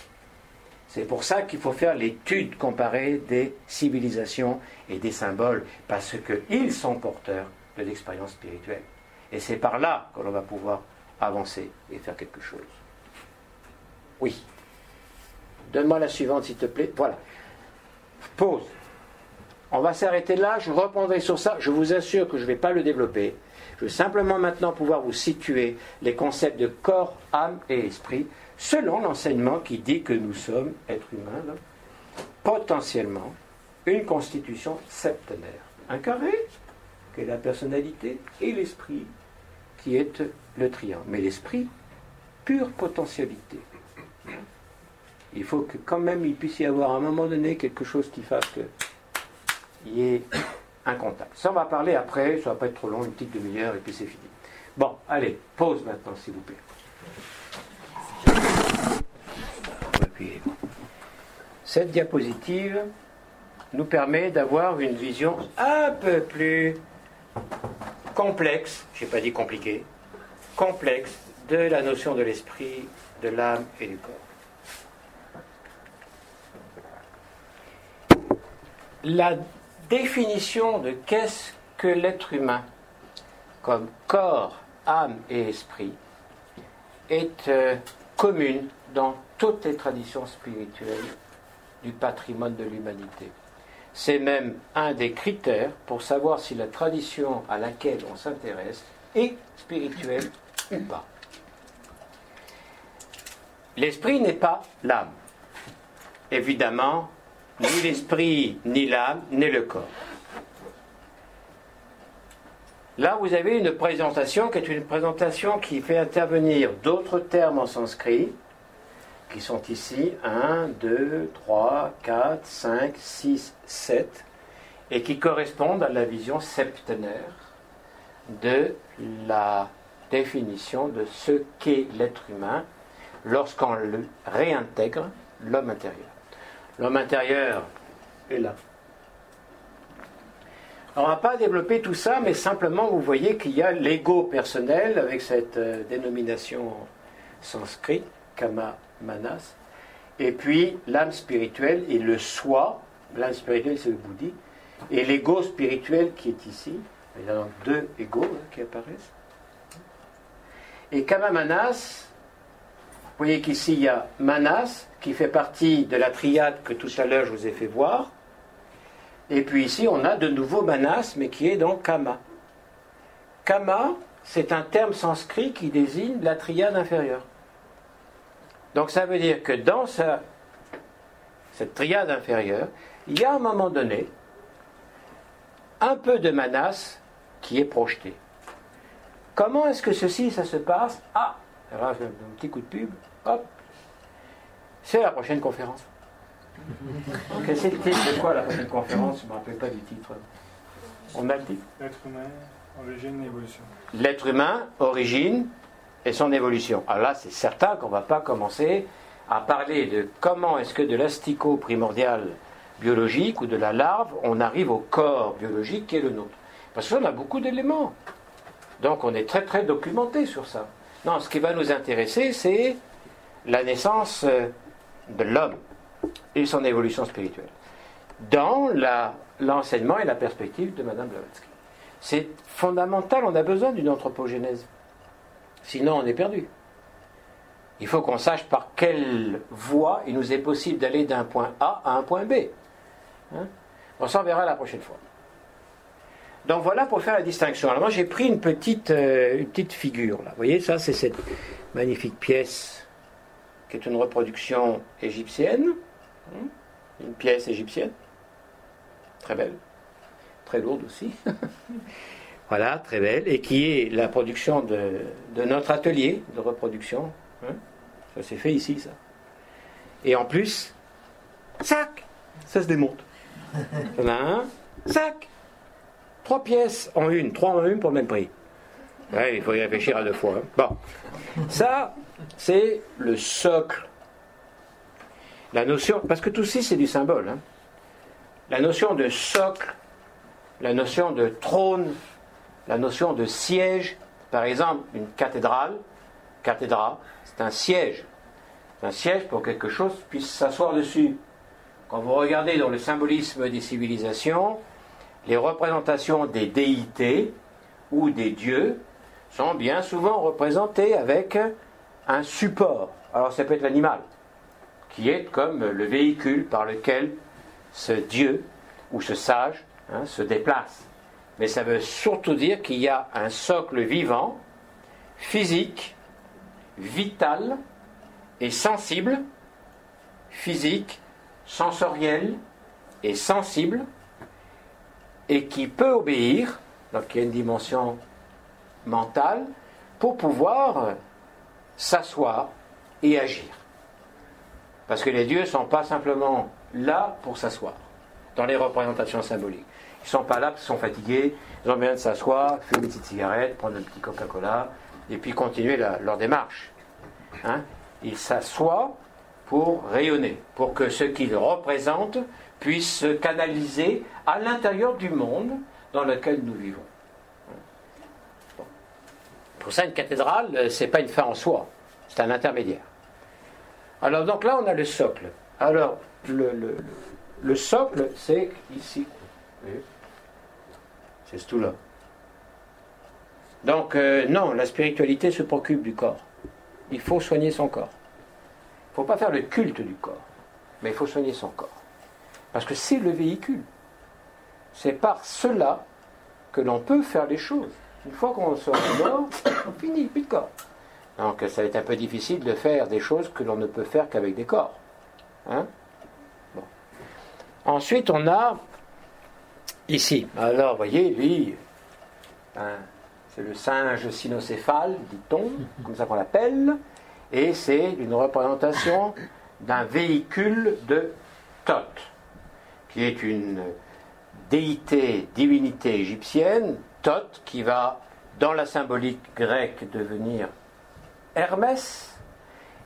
C'est pour ça qu'il faut faire l'étude comparée des civilisations et des symboles, parce qu'ils sont porteurs de l'expérience spirituelle. Et c'est par là que l'on va pouvoir avancer et faire quelque chose. Oui. Donne-moi la suivante, s'il te plaît. Voilà. Pause. On va s'arrêter là, je reprendrai sur ça. Je vous assure que je ne vais pas le développer. Je veux simplement maintenant pouvoir vous situer les concepts de corps, âme et esprit, selon l'enseignement qui dit que nous sommes, êtres humains, là, potentiellement une constitution septenaire. Un carré, qui est la personnalité, et l'esprit, qui est le triangle. Mais l'esprit, pure potentialité. Il faut que quand même il puisse y avoir à un moment donné quelque chose qui fasse qu'il y ait un contact. Ça on va parler après, ça va pas être trop long, une petite demi-heure et puis c'est fini. Bon, allez, pause maintenant s'il vous plaît. Cette diapositive nous permet d'avoir une vision un peu plus complexe, je n'ai pas dit compliquée, complexe de la notion de l'esprit, de l'âme et du corps. La définition de qu'est-ce que l'être humain comme corps, âme et esprit est commune dans toutes les traditions spirituelles du patrimoine de l'humanité. C'est même un des critères pour savoir si la tradition à laquelle on s'intéresse est spirituelle ou pas. L'esprit n'est pas l'âme. Évidemment, ni l'esprit, ni l'âme, ni le corps. Là, vous avez une présentation qui est une présentation qui fait intervenir d'autres termes en sanskrit, qui sont ici 1, 2, 3, 4, 5, 6, 7, et qui correspondent à la vision septenaire de la définition de ce qu'est l'être humain lorsqu'on le réintègre, l'homme intérieur. L'homme intérieur est là. Alors, on ne va pas développer tout ça, mais simplement vous voyez qu'il y a l'ego personnel avec cette dénomination sanskrit, kama manas, et puis l'âme spirituelle et le soi. L'âme spirituelle, c'est le bouddhi, et l'ego spirituel qui est ici. Il y a donc deux égos qui apparaissent. Et kama manas, vous voyez qu'ici il y a manas qui fait partie de la triade que tout à l'heure je vous ai fait voir. Et puis ici on a de nouveau manas, mais qui est donc kama. Kama, c'est un terme sanskrit qui désigne la triade inférieure. Donc ça veut dire que dans cette triade inférieure, il y a à un moment donné un peu de manas qui est projeté. Comment est-ce que ça se passe? Ah, alors un petit coup de pub, hop, c'est la prochaine conférence. Okay, c'est le titre de quoi la prochaine conférence? Je ne me rappelle pas du titre. On a le titre. L'être humain, origine et évolution. L'être humain, origine et son évolution. Alors là, c'est certain qu'on ne va pas commencer à parler de comment est-ce que de l'asticot primordial biologique ou de la larve, on arrive au corps biologique qui est le nôtre. Parce qu'on a beaucoup d'éléments. Donc on est très très documenté sur ça. Non, ce qui va nous intéresser, c'est la naissance de l'homme et son évolution spirituelle. Dans l'enseignement et la perspective de Madame Blavatsky. C'est fondamental, on a besoin d'une anthropogénèse. Sinon on est perdu. Il faut qu'on sache par quelle voie il nous est possible d'aller d'un point A à un point B. Hein? On s'en verra la prochaine fois. Donc voilà pour faire la distinction. Alors moi j'ai pris une petite figure là. Vous voyez, ça c'est cette magnifique pièce qui est une reproduction égyptienne. Une pièce égyptienne. Très belle. Très lourde aussi. Voilà, très belle. Et qui est la production de notre atelier de reproduction. Ça s'est fait ici, ça. Et en plus, sac, ça se démonte. Il y en a un, sac. 3 pièces en une, 3 en une pour le même prix. Ouais, il faut y réfléchir à 2 fois. Hein. Bon, ça, c'est le socle. La notion, parce que tout ceci, c'est du symbole. Hein. La notion de socle, la notion de trône, la notion de siège. Par exemple, une cathédrale, c'est un siège. C'est un siège pour que quelque chose puisse s'asseoir dessus. Quand vous regardez dans le symbolisme des civilisations, les représentations des déités ou des dieux sont bien souvent représentées avec un support. Alors ça peut être l'animal, qui est comme le véhicule par lequel ce dieu ou ce sage se déplace. Mais ça veut surtout dire qu'il y a un socle vivant, physique, vital et sensible, physique, sensoriel et sensible, et qui peut obéir, donc il y a une dimension mentale, pour pouvoir s'asseoir et agir. Parce que les dieux ne sont pas simplement là pour s'asseoir, dans les représentations symboliques. Ils ne sont pas là parce qu'ils sont fatigués, ils ont besoin de s'asseoir, fumer une petite cigarette, prendre un petit Coca-Cola, et puis continuer leur démarche. Hein? Ils s'assoient pour rayonner, pour que ce qu'ils représentent puisse se canaliser à l'intérieur du monde dans lequel nous vivons. Bon. Pour ça, une cathédrale, ce n'est pas une fin en soi, c'est un intermédiaire. Alors, donc là, on a le socle. Alors, le socle, c'est ici. C'est ce tout-là. Donc, non, la spiritualité se préoccupe du corps. Il faut soigner son corps. Il ne faut pas faire le culte du corps, mais il faut soigner son corps. Parce que c'est le véhicule. C'est par cela que l'on peut faire les choses. Une fois qu'on sort mort, on finit, plus de corps. Donc ça va être un peu difficile de faire des choses que l'on ne peut faire qu'avec des corps. Hein? Bon. Ensuite, on a ici. Alors, vous voyez, lui, c'est le singe cynocéphale, dit-on, comme ça qu'on l'appelle, et c'est une représentation d'un véhicule de Thoth, qui est une déité, divinité égyptienne, Thoth, qui va, dans la symbolique grecque, devenir Hermès,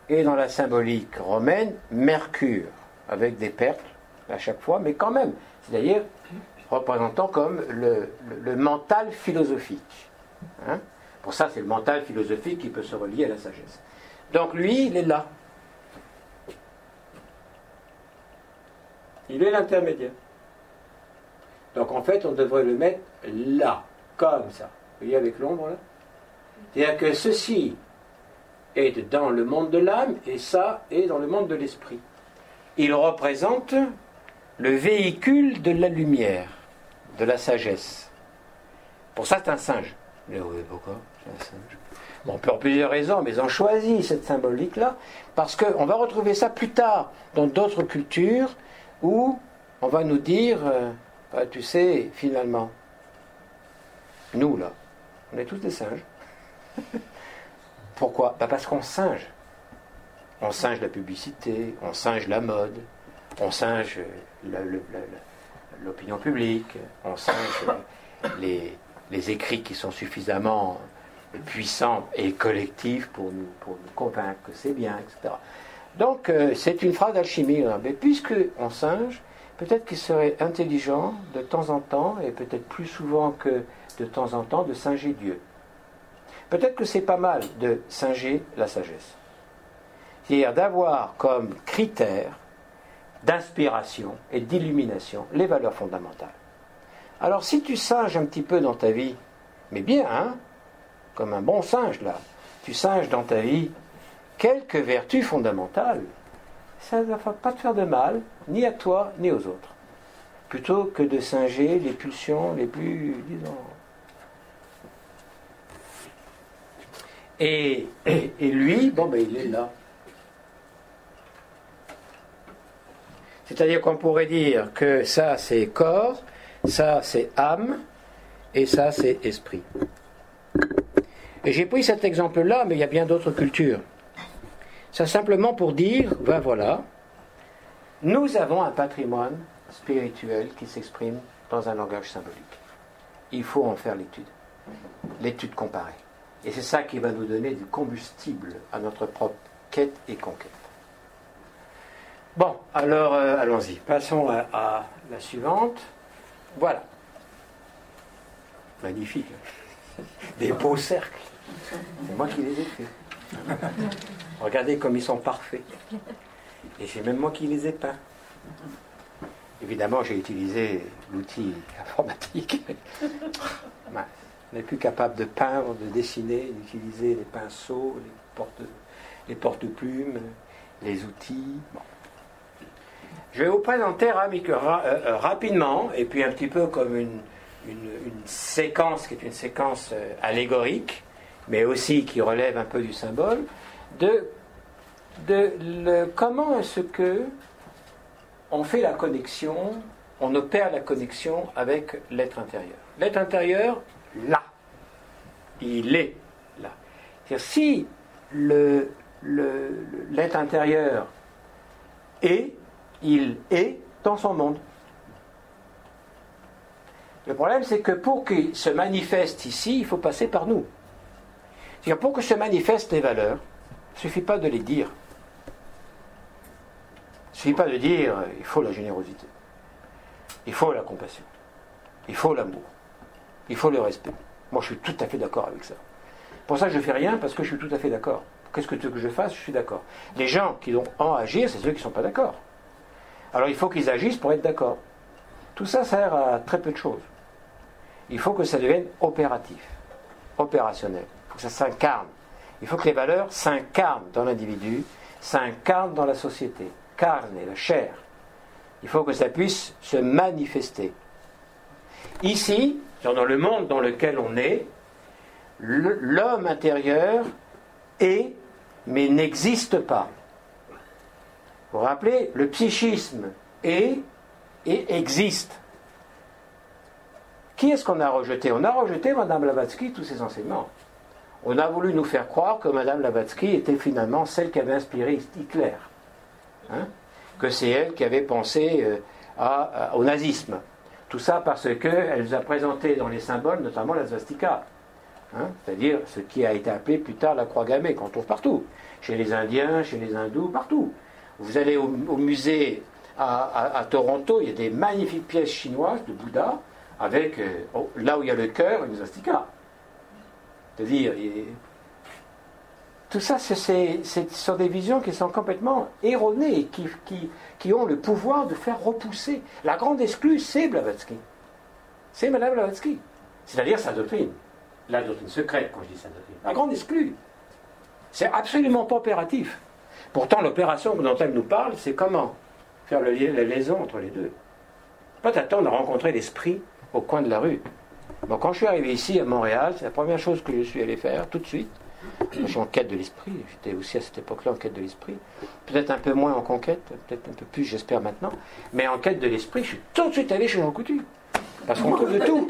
et dans la symbolique romaine, Mercure, avec des pertes à chaque fois, mais quand même. C'est-à-dire, représentant comme le mental philosophique. Hein. Pour ça, c'est le mental philosophique qui peut se relier à la sagesse. Donc lui, il est là. Il est l'intermédiaire. Donc en fait, on devrait le mettre là, comme ça. Vous voyez avec l'ombre là? C'est-à-dire que ceci est dans le monde de l'âme et ça est dans le monde de l'esprit. Il représente le véhicule de la lumière, de la sagesse. Pour ça, c'est un singe. Mais oui, pourquoi c'est un singe? Bon, pour plusieurs raisons, mais ils ont choisi cette symbolique-là parce qu'on va retrouver ça plus tard dans d'autres cultures où on va nous dire, tu sais, finalement, nous là, on est tous des singes. Pourquoi? Parce qu'on singe. On singe la publicité, on singe la mode, on singe l'opinion publique, on singe les écrits qui sont suffisamment puissants et collectifs pour nous convaincre que c'est bien, etc. Donc c'est une phrase d'alchimie. Mais puisque on singe, peut-être qu'il serait intelligent de temps en temps, et peut-être plus souvent que de temps en temps, de singer Dieu. Peut-être que c'est pas mal de singer la sagesse. C'est-à-dire d'avoir comme critère d'inspiration et d'illumination les valeurs fondamentales. Alors si tu singes un petit peu dans ta vie, mais bien, hein, comme un bon singe là, tu singes dans ta vie quelques vertus fondamentales, ça ne va pas te faire de mal, ni à toi, ni aux autres. Plutôt que de singer les pulsions les plus, disons... Et lui, bon ben il est là. C'est-à-dire qu'on pourrait dire que ça c'est corps, ça c'est âme, et ça c'est esprit. Et j'ai pris cet exemple-là, mais il y a bien d'autres cultures. C'est simplement pour dire, ben voilà, nous avons un patrimoine spirituel qui s'exprime dans un langage symbolique. Il faut en faire l'étude comparée. Et c'est ça qui va nous donner du combustible à notre propre quête et conquête. Bon, alors allons-y. Passons à la suivante. Voilà. Magnifique. Des beaux cercles. C'est moi qui les ai faits. Regardez comme ils sont parfaits. Et c'est même moi qui les ai peints. Évidemment, j'ai utilisé l'outil informatique. On n'est plus capable de peindre, de dessiner, d'utiliser les pinceaux, les porte-plumes, les outils. Bon. Je vais vous présenter rapidement, et puis un petit peu comme une séquence qui est une séquence allégorique, mais aussi qui relève un peu du symbole, comment est-ce que on fait la connexion, on opère la connexion avec l'être intérieur. L'être intérieur, là. Il est là. C'est-à-dire, si l'être intérieur est, il est dans son monde. Le problème, c'est que pour qu'il se manifeste ici, il faut passer par nous. C'est-à-dire, pour que se manifestent les valeurs, il ne suffit pas de les dire. Il ne suffit pas de dire, il faut la générosité, il faut la compassion, il faut l'amour, il faut le respect. Moi, je suis tout à fait d'accord avec ça. Pour ça, je ne fais rien, parce que je suis tout à fait d'accord. Qu'est-ce que tu veux que je fasse? Je suis d'accord. Les gens qui vont en agir, c'est ceux qui ne sont pas d'accord. Alors, il faut qu'ils agissent pour être d'accord. Tout ça sert à très peu de choses. Il faut que ça devienne opératif, opérationnel. Il faut que ça s'incarne. Il faut que les valeurs s'incarnent dans l'individu, s'incarnent dans la société, carne et la chair. Il faut que ça puisse se manifester. Ici, dans le monde dans lequel on est, l'homme intérieur est, mais n'existe pas. Vous vous rappelez, le psychisme est et existe. Qui est-ce qu'on a rejeté? On a rejeté Madame Blavatsky, tous ses enseignements. On a voulu nous faire croire que Madame Blavatsky était finalement celle qui avait inspiré Hitler. Hein? Que c'est elle qui avait pensé au nazisme. Tout ça parce qu'elle nous a présenté dans les symboles, notamment la svastika. Hein? C'est-à-dire ce qui a été appelé plus tard la croix gammée, qu'on trouve partout. Chez les Indiens, chez les Hindous, partout. Vous allez au musée À Toronto, il y a des magnifiques pièces chinoises de Bouddha avec, là où il y a le cœur, une swastika. C'est-à-dire, tout ça, ce sont des visions qui sont complètement erronées, qui ont le pouvoir de faire repousser. La grande exclue, c'est Blavatsky. C'est Madame Blavatsky. C'est-à-dire sa doctrine. La doctrine secrète, quand je dis sa doctrine. La grande exclue. C'est absolument pas opératif. Pourtant, l'opération dont elle nous parle, c'est comment faire la liaison entre les deux. Pas t'attendre à rencontrer l'esprit au coin de la rue. Bon, quand je suis arrivé ici à Montréal, c'est la première chose que je suis allé faire tout de suite. Je suis en quête de l'esprit. J'étais aussi à cette époque-là en quête de l'esprit. Peut-être un peu moins en conquête, peut-être un peu plus, j'espère maintenant. Mais en quête de l'esprit, je suis tout de suite allé chez Jean Coutu. Parce qu'on trouve de tout.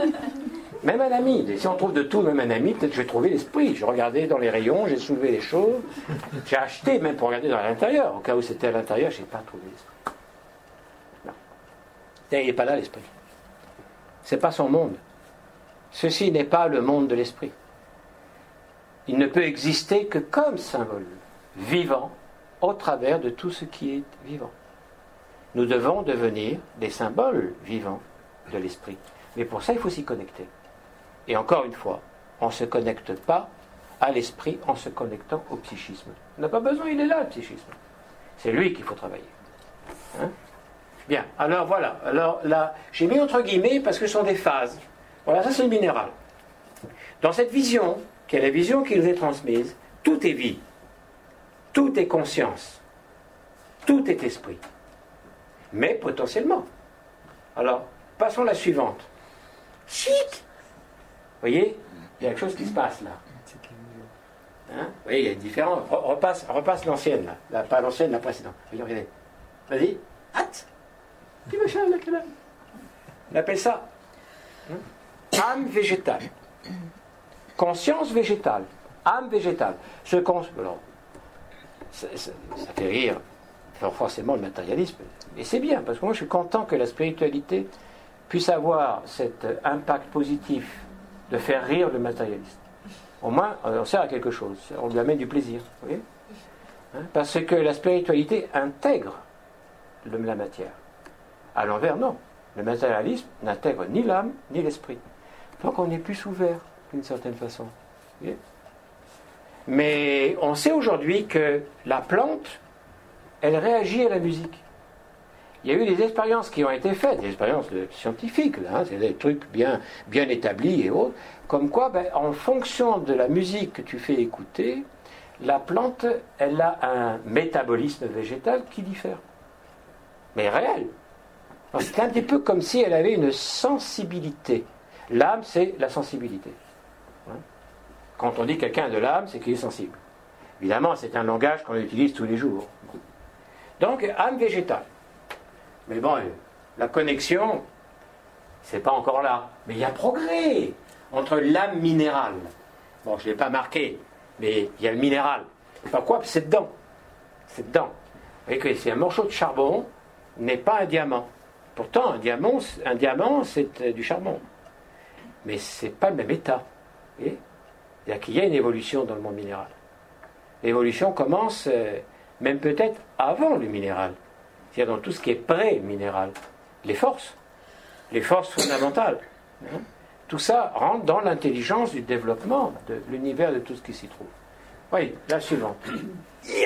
Même un ami. Si on trouve de tout, même un ami, peut-être que je vais trouver l'esprit. Je regardais dans les rayons, j'ai soulevé les choses. J'ai acheté même pour regarder dans l'intérieur. Au cas où c'était à l'intérieur, je n'ai pas trouvé l'esprit. Non. Il n'est pas là, l'esprit. Ce n'est pas son monde. Ceci n'est pas le monde de l'esprit. Il ne peut exister que comme symbole vivant au travers de tout ce qui est vivant. Nous devons devenir des symboles vivants de l'esprit. Mais pour ça, il faut s'y connecter. Et encore une fois, on ne se connecte pas à l'esprit en se connectant au psychisme. On n'a pas besoin, il est là, le psychisme. C'est lui qu'il faut travailler. Hein? Bien, alors voilà. Alors là, j'ai mis entre guillemets parce que ce sont des phases. Voilà, ça c'est le minéral. Dans cette vision, qui est la vision qui nous est transmise, tout est vie, tout est conscience, tout est esprit. Mais potentiellement. Alors, passons à la suivante. Chic! Vous voyez, il y a quelque chose qui se passe là. Hein? Vous voyez, il y a une différence. Repasse l'ancienne, là. Pas l'ancienne, la précédente. Regardez. Vas-y. Hâte! Petit machin, là, là. On appelle ça âme végétale. Conscience végétale. Âme végétale. Alors, ça fait rire forcément le matérialisme. Et c'est bien, parce que moi je suis content que la spiritualité puisse avoir cet impact positif de faire rire le matérialiste. Au moins, on sert à quelque chose, on lui amène du plaisir. Vous voyez, hein? Parce que la spiritualité intègre la matière. À l'envers, non. Le matérialisme n'intègre ni l'âme, ni l'esprit. Donc on est plus ouvert, d'une certaine façon. Vous voyez, mais on sait aujourd'hui que la plante, elle réagit à la musique. Il y a eu des expériences qui ont été faites, des expériences scientifiques, là, hein, c'est des trucs bien établis et autres, comme quoi, en fonction de la musique que tu fais écouter, la plante, elle a un métabolisme végétal qui diffère. Mais réel. C'est un petit peu comme si elle avait une sensibilité. L'âme, c'est la sensibilité. Hein? Quand on dit quelqu'un a de l'âme, c'est qu'il est sensible. Évidemment, c'est un langage qu'on utilise tous les jours. Donc, âme végétale. Mais bon, la connexion, c'est pas encore là. Mais il y a progrès entre l'âme minérale. Bon, je ne l'ai pas marqué, mais il y a le minéral. Pourquoi ? C'est dedans. C'est dedans. Vous voyez que c'est un morceau de charbon, n'est pas un diamant. Pourtant, un diamant, c'est du charbon. Mais ce n'est pas le même état. Vous voyez ? C'est-à-dire qu'il y a une évolution dans le monde minéral. L'évolution commence même peut-être avant le minéral. C'est-à-dire dans tout ce qui est pré-minéral. Les forces fondamentales. Hein, tout ça rentre dans l'intelligence du développement de l'univers de tout ce qui s'y trouve. Oui, la suivante. Il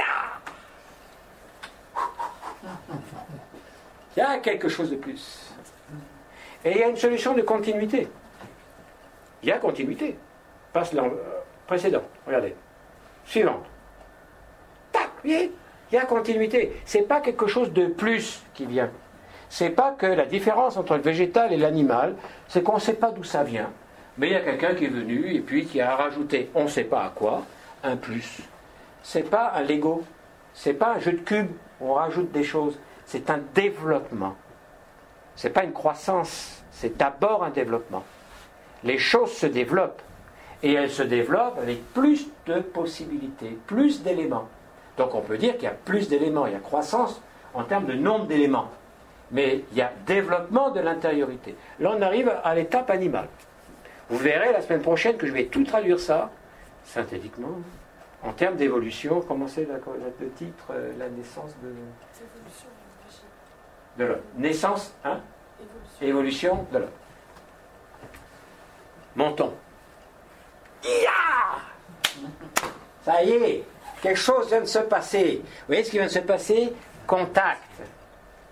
y a quelque chose de plus. Et il y a une solution de continuité. Il y a continuité. Passe précédent. Regardez. Suivante. Tac, vous voyez ? Il y a continuité. Ce n'est pas quelque chose de plus qui vient. Ce n'est pas que la différence entre le végétal et l'animal, c'est qu'on ne sait pas d'où ça vient. Mais il y a quelqu'un qui est venu et puis qui a rajouté, on ne sait pas à quoi, un plus. Ce n'est pas un Lego. Ce n'est pas un jeu de cubes où on rajoute des choses. C'est un développement. Ce n'est pas une croissance. C'est d'abord un développement. Les choses se développent. Et elles se développent avec plus de possibilités, plus d'éléments. Donc on peut dire qu'il y a plus d'éléments, il y a croissance en termes de nombre d'éléments. Mais il y a développement de l'intériorité. Là on arrive à l'étape animale. Vous verrez la semaine prochaine que je vais tout traduire ça, synthétiquement, en termes d'évolution. Comment c'est le titre, la naissance de... de l'homme. Naissance, hein? Évolution de l'homme. Montons. Ya! Ça y est, quelque chose vient de se passer. Vous voyez ce qui vient de se passer? Contact.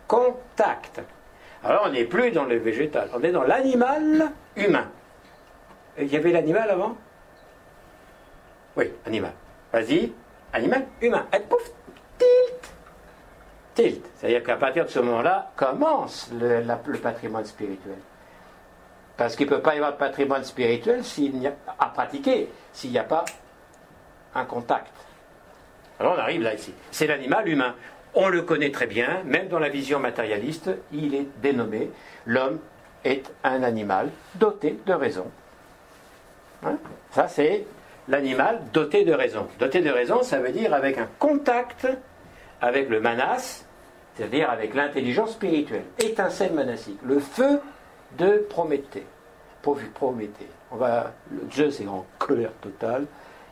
Contact. Alors on n'est plus dans le végétal, on est dans l'animal humain. Et il y avait l'animal avant? Oui, animal. Vas-y, animal humain. Et pouf, tilt. Tilt. C'est-à-dire qu'à partir de ce moment-là, commence le patrimoine spirituel. Parce qu'il ne peut pas y avoir de patrimoine spirituel s'il n'y a à pratiquer, s'il n'y a pas un contact. Alors on arrive là ici. C'est l'animal humain. On le connaît très bien, même dans la vision matérialiste, il est dénommé l'homme est un animal doté de raison. Hein? Ça c'est l'animal doté de raison. Doté de raison, ça veut dire avec un contact avec le manas, c'est-à-dire avec l'intelligence spirituelle. Étincelle manasique, le feu de Prométhée. Prométhée. Zeus est en colère totale,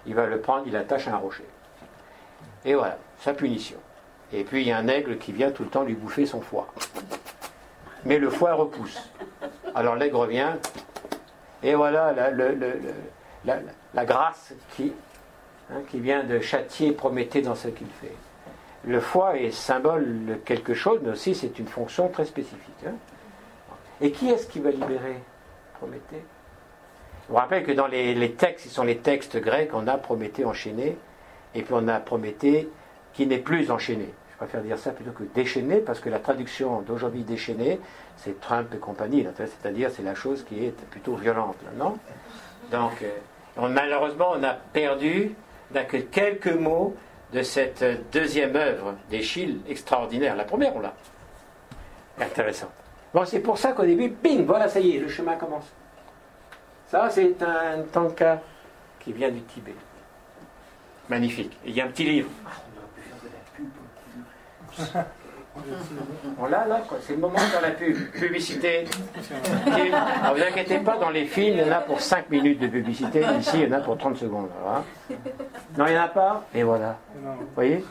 il va le prendre, il l'attache à un rocher. Et voilà, sa punition. Et puis il y a un aigle qui vient tout le temps lui bouffer son foie. Mais le foie repousse. Alors l'aigle revient, et voilà la grâce qui vient de châtier Prométhée dans ce qu'il fait. Le foie est symbole de quelque chose, mais aussi c'est une fonction très spécifique. Hein. Et qui est-ce qui va libérer Prométhée? Je vous rappelle que dans les textes, ce sont les textes grecs, on a Prométhée enchaîné, et puis on a Prométhée qui n'est plus enchaîné. Je préfère dire ça plutôt que déchaîné, parce que la traduction d'aujourd'hui déchaîné, c'est Trump et compagnie, c'est-à-dire c'est la chose qui est plutôt violente, là, non? Donc, malheureusement, on a perdu que quelques mots de cette deuxième œuvre d'Échille extraordinaire. La première, on l'a. Intéressant. Bon, c'est pour ça qu'au début, bing, voilà, ça y est, le chemin commence. Ça, c'est un tanka qui vient du Tibet. Magnifique. Et il y a un petit livre. On l'a là, quoi. C'est le moment de faire la publicité. Alors, vous inquiétez pas, dans les films, il y en a pour 5 minutes de publicité. Ici, il y en a pour 30 secondes. Voilà. Non, il n'y en a pas. Et voilà. Vous voyez?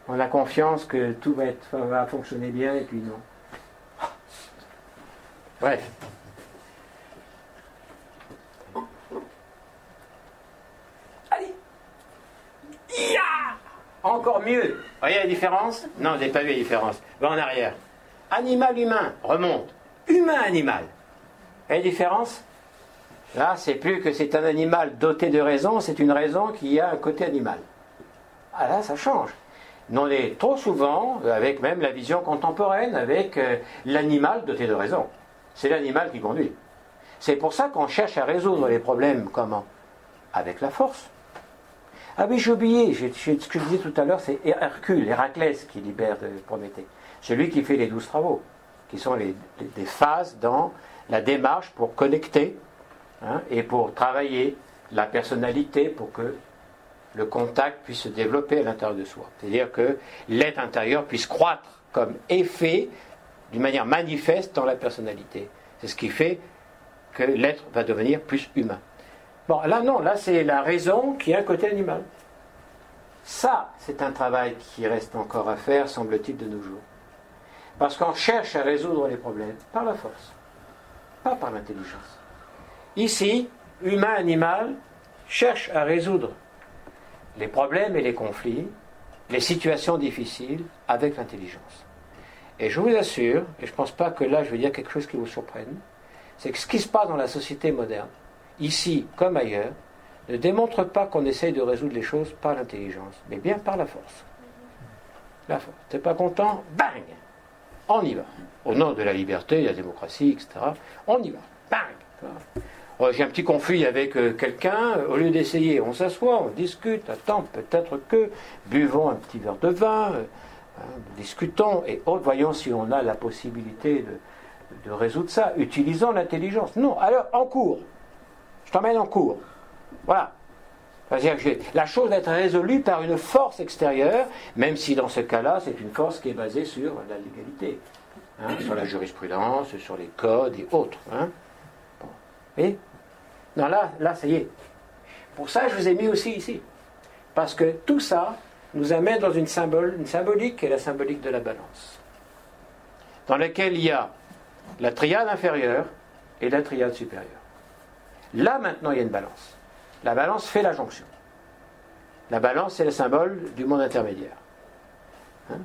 On a confiance que tout va fonctionner bien, et puis non. Bref. Allez. Ya! Encore mieux. Vous voyez la différence? Non, vous n'avez pas vu la différence. Va en arrière. Animal, humain, remonte. Humain, animal. Vous voyez la différence? Là, c'est plus que c'est un animal doté de raison, c'est une raison qui a un côté animal. Ah là, ça change. On est trop souvent, avec même la vision contemporaine, avec l'animal doté de raison. C'est l'animal qui conduit. C'est pour ça qu'on cherche à résoudre les problèmes comment? Avec la force. Ah oui, j'ai oublié, ce que je disais tout à l'heure, c'est Hercule, Héraclès qui libère de Prométhée. Celui qui fait les 12 travaux, qui sont des phases dans la démarche pour connecter et pour travailler la personnalité pour que le contact puisse se développer à l'intérieur de soi. C'est-à-dire que l'être intérieur puisse croître comme effet d'une manière manifeste dans la personnalité. C'est ce qui fait que l'être va devenir plus humain. Bon, là non, là c'est la raison qui a un côté animal. Ça, c'est un travail qui reste encore à faire, semble-t-il, de nos jours. Parce qu'on cherche à résoudre les problèmes par la force, pas par l'intelligence. Ici, humain, animal, cherche à résoudre les problèmes et les conflits, les situations difficiles avec l'intelligence. Et je vous assure, et je ne pense pas que là je vais dire quelque chose qui vous surprenne, c'est que ce qui se passe dans la société moderne, ici comme ailleurs, ne démontre pas qu'on essaye de résoudre les choses par l'intelligence, mais bien par la force. La force. T'es pas content? Bang! On y va. Au nom de la liberté, de la démocratie, etc. On y va. Bang! J'ai un petit conflit avec quelqu'un, au lieu d'essayer, on s'assoit, on discute, attends, peut-être que, buvons un petit verre de vin, discutons, et voyons si on a la possibilité de résoudre ça, utilisant l'intelligence. Non, alors, en cours. Je t'emmène en cours. Voilà. C'est-à-dire que la chose va être résolue par une force extérieure, même si dans ce cas-là, c'est une force qui est basée sur la légalité, sur la jurisprudence, sur les codes et autres. Bon. Et non, là, ça y est. Pour ça, je vous ai mis aussi ici. Parce que tout ça nous amène dans une symbolique qui est la symbolique de la balance. dans lequel il y a la triade inférieure et la triade supérieure. Là, maintenant, il y a une balance. La balance fait la jonction. La balance, c'est le symbole du monde intermédiaire. Hein?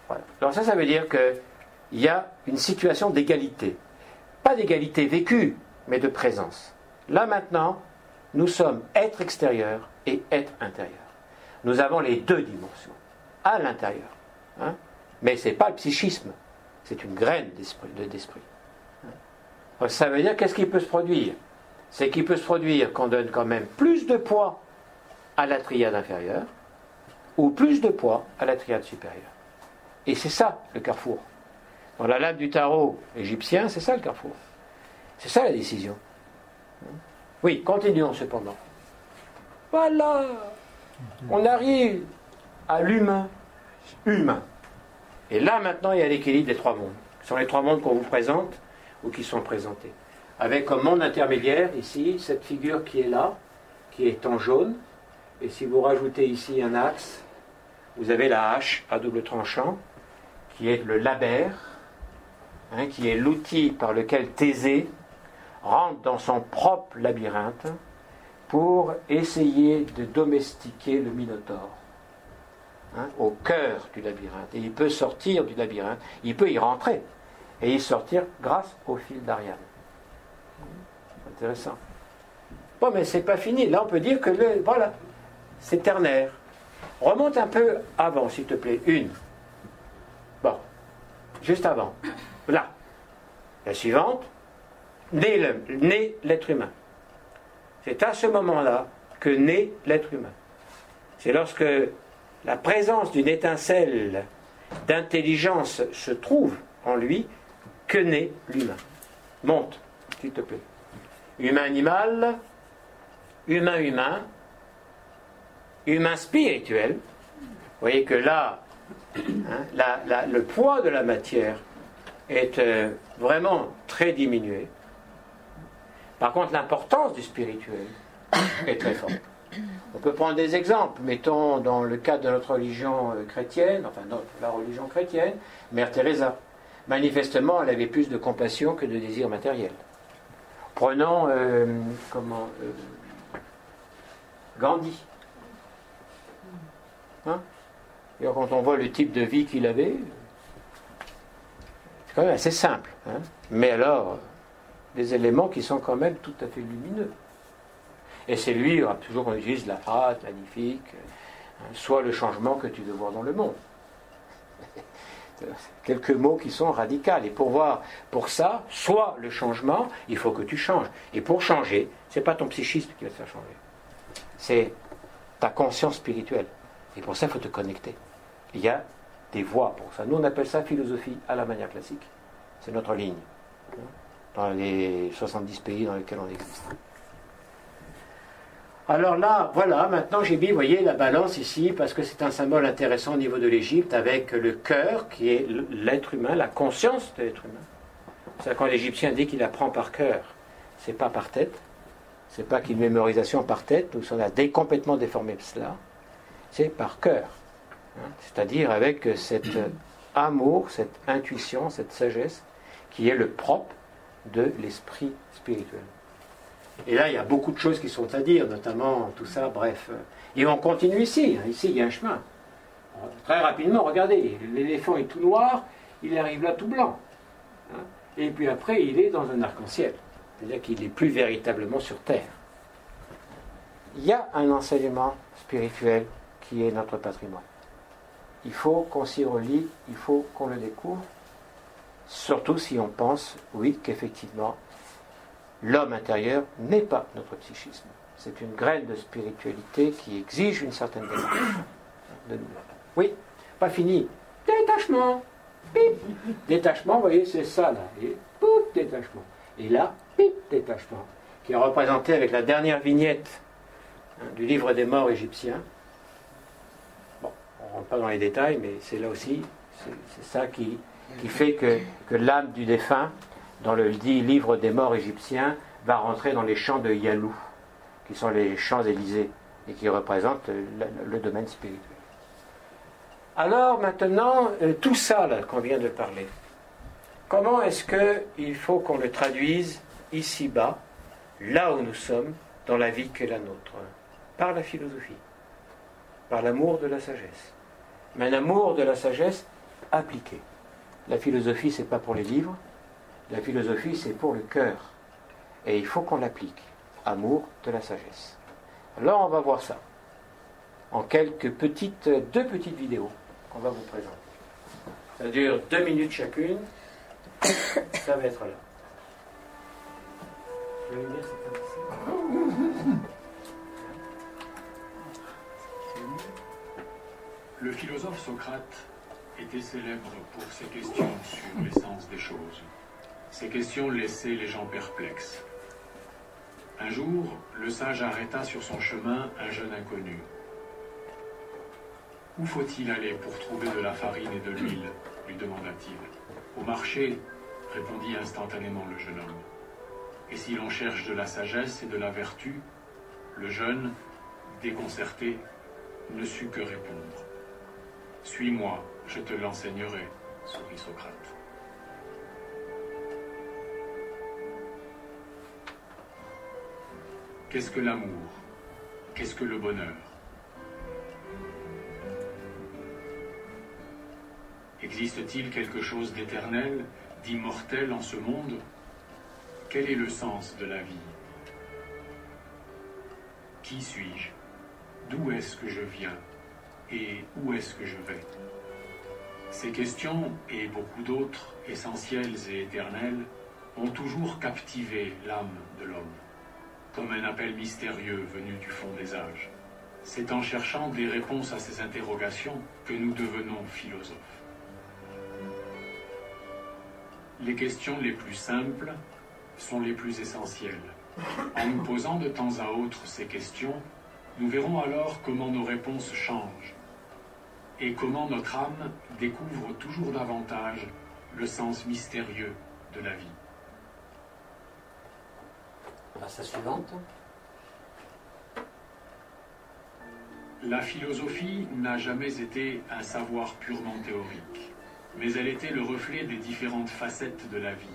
Voilà. Alors ça veut dire qu'il y a une situation d'égalité. Pas d'égalité vécue, mais de présence. Là, maintenant, nous sommes être extérieur et être intérieur. Nous avons les deux dimensions, à l'intérieur. Hein? Mais ce n'est pas le psychisme, c'est une graine d'esprit. Hein? Ça veut dire, qu'est-ce qui peut se produire? C'est qu'il peut se produire qu'on donne quand même plus de poids à la triade inférieure ou plus de poids à la triade supérieure. Et c'est ça le carrefour. Dans la lame du tarot égyptien, c'est ça le carrefour. C'est ça la décision. Oui, continuons cependant. Voilà, on arrive à l'humain. Humain. Et là maintenant il y a l'équilibre des trois mondes. Ce sont les trois mondes qu'on vous présente ou qui sont présentés. Avec comme monde intermédiaire ici, cette figure qui est là, qui est en jaune. Et si vous rajoutez ici un axe, vous avez la hache à double tranchant, qui est le labère, hein, qui est l'outil par lequel Thésée rentre dans son propre labyrinthe pour essayer de domestiquer le Minotaure, hein, au cœur du labyrinthe. Et il peut sortir du labyrinthe, il peut y rentrer et y sortir grâce au fil d'Ariane. Intéressant. Bon, mais c'est pas fini. Là, on peut dire que voilà, c'est ternaire. Remonte un peu avant, s'il te plaît. Une. Bon, juste avant. Là. La suivante. Naît l'être humain. C'est à ce moment-là que naît l'être humain. C'est lorsque la présence d'une étincelle d'intelligence se trouve en lui que naît l'humain. Monte, s'il te plaît. Humain-animal, humain-humain, humain spirituel. Vous voyez que là, hein, le poids de la matière est vraiment très diminué. Par contre, l'importance du spirituel est très forte. On peut prendre des exemples. Mettons dans le cadre de notre religion chrétienne, enfin dans la religion chrétienne, Mère Teresa. Manifestement, elle avait plus de compassion que de désir matériel. Prenons Gandhi. Hein? Et quand on voit le type de vie qu'il avait, c'est quand même assez simple. Hein? Mais alors, des éléments qui sont quand même tout à fait lumineux. Et c'est lui, toujours qu'on utilise la phrase magnifique, hein, soit le changement que tu veux voir dans le monde. Quelques mots qui sont radicaux. Et pour ça, soit le changement, il faut que tu changes. Et pour changer, ce n'est pas ton psychisme qui va te faire changer. C'est ta conscience spirituelle. Et pour ça, il faut te connecter. Il y a des voies pour ça. Nous, on appelle ça philosophie à la manière classique. C'est notre ligne. Dans les 70 pays dans lesquels on existe. Alors là, voilà, maintenant j'ai mis, vous voyez, la balance ici, parce que c'est un symbole intéressant au niveau de l'Égypte, avec le cœur, qui est l'être humain, la conscience de l'être humain. C'est quand l'Égyptien dit qu'il apprend par cœur, c'est pas par tête, c'est pas qu'une mémorisation par tête, nous on a complètement déformé cela, c'est par cœur. Hein, c'est-à-dire avec cet amour, cette intuition, cette sagesse, qui est le propre de l'esprit spirituel. Et là, il y a beaucoup de choses qui sont à dire, notamment tout ça, bref. Et on continue ici. Ici, il y a un chemin. Très rapidement, regardez, l'éléphant est tout noir, il arrive là tout blanc. Hein, et puis après, il est dans un arc-en-ciel. C'est-à-dire qu'il n'est plus véritablement sur Terre. Il y a un enseignement spirituel qui est notre patrimoine. Il faut qu'on s'y relie, il faut qu'on le découvre, surtout si on pense, oui, qu'effectivement, l'homme intérieur n'est pas notre psychisme. C'est une graine de spiritualité qui exige une certaine démarche de nous. Oui, pas fini. Détachement. Pip. Détachement, vous voyez, c'est ça là. Et pouf, détachement. Et là, pip, détachement. Qui est représenté avec la dernière vignette du livre des morts égyptien. Bon, on ne rentre pas dans les détails, mais c'est là aussi, c'est ça qui fait que l'âme du défunt, dans le dit livre des morts égyptiens, va rentrer dans les champs de Yalou, qui sont les Champs-Élysées, et qui représentent le domaine spirituel. Alors maintenant, tout ça là qu'on vient de parler, comment est-ce qu'il faut qu'on le traduise ici-bas, là où nous sommes, dans la vie qui est la nôtre? Par la philosophie, par l'amour de la sagesse. Mais un amour de la sagesse appliqué. La philosophie, c'est pas pour les livres, la philosophie, c'est pour le cœur. Et il faut qu'on l'applique. Amour de la sagesse. Alors on va voir ça en quelques deux petites vidéos qu'on va vous présenter. Ça dure 2 minutes chacune. Ça va être là. Vous voulez dire c'est ici? Le philosophe Socrate était célèbre pour ses questions sur l'essence des choses. Ces questions laissaient les gens perplexes. Un jour, le sage arrêta sur son chemin un jeune inconnu. « Où faut-il aller pour trouver de la farine et de l'huile » lui demanda-t-il. « Au marché » répondit instantanément le jeune homme. « Et si l'on cherche de la sagesse et de la vertu » Le jeune, déconcerté, ne sut que répondre. « Suis-moi, je te l'enseignerai » sourit Socrate. Qu'est-ce que l'amour? Qu'est-ce que le bonheur? Existe-t-il quelque chose d'éternel, d'immortel en ce monde? Quel est le sens de la vie? Qui suis-je? D'où est-ce que je viens? Et où est-ce que je vais? Ces questions, et beaucoup d'autres, essentielles et éternelles, ont toujours captivé l'âme de l'homme, comme un appel mystérieux venu du fond des âges. C'est en cherchant des réponses à ces interrogations que nous devenons philosophes. Les questions les plus simples sont les plus essentielles. En nous posant de temps à autre ces questions, nous verrons alors comment nos réponses changent et comment notre âme découvre toujours davantage le sens mystérieux de la vie. La suivante. La philosophie n'a jamais été un savoir purement théorique, mais elle était le reflet des différentes facettes de la vie.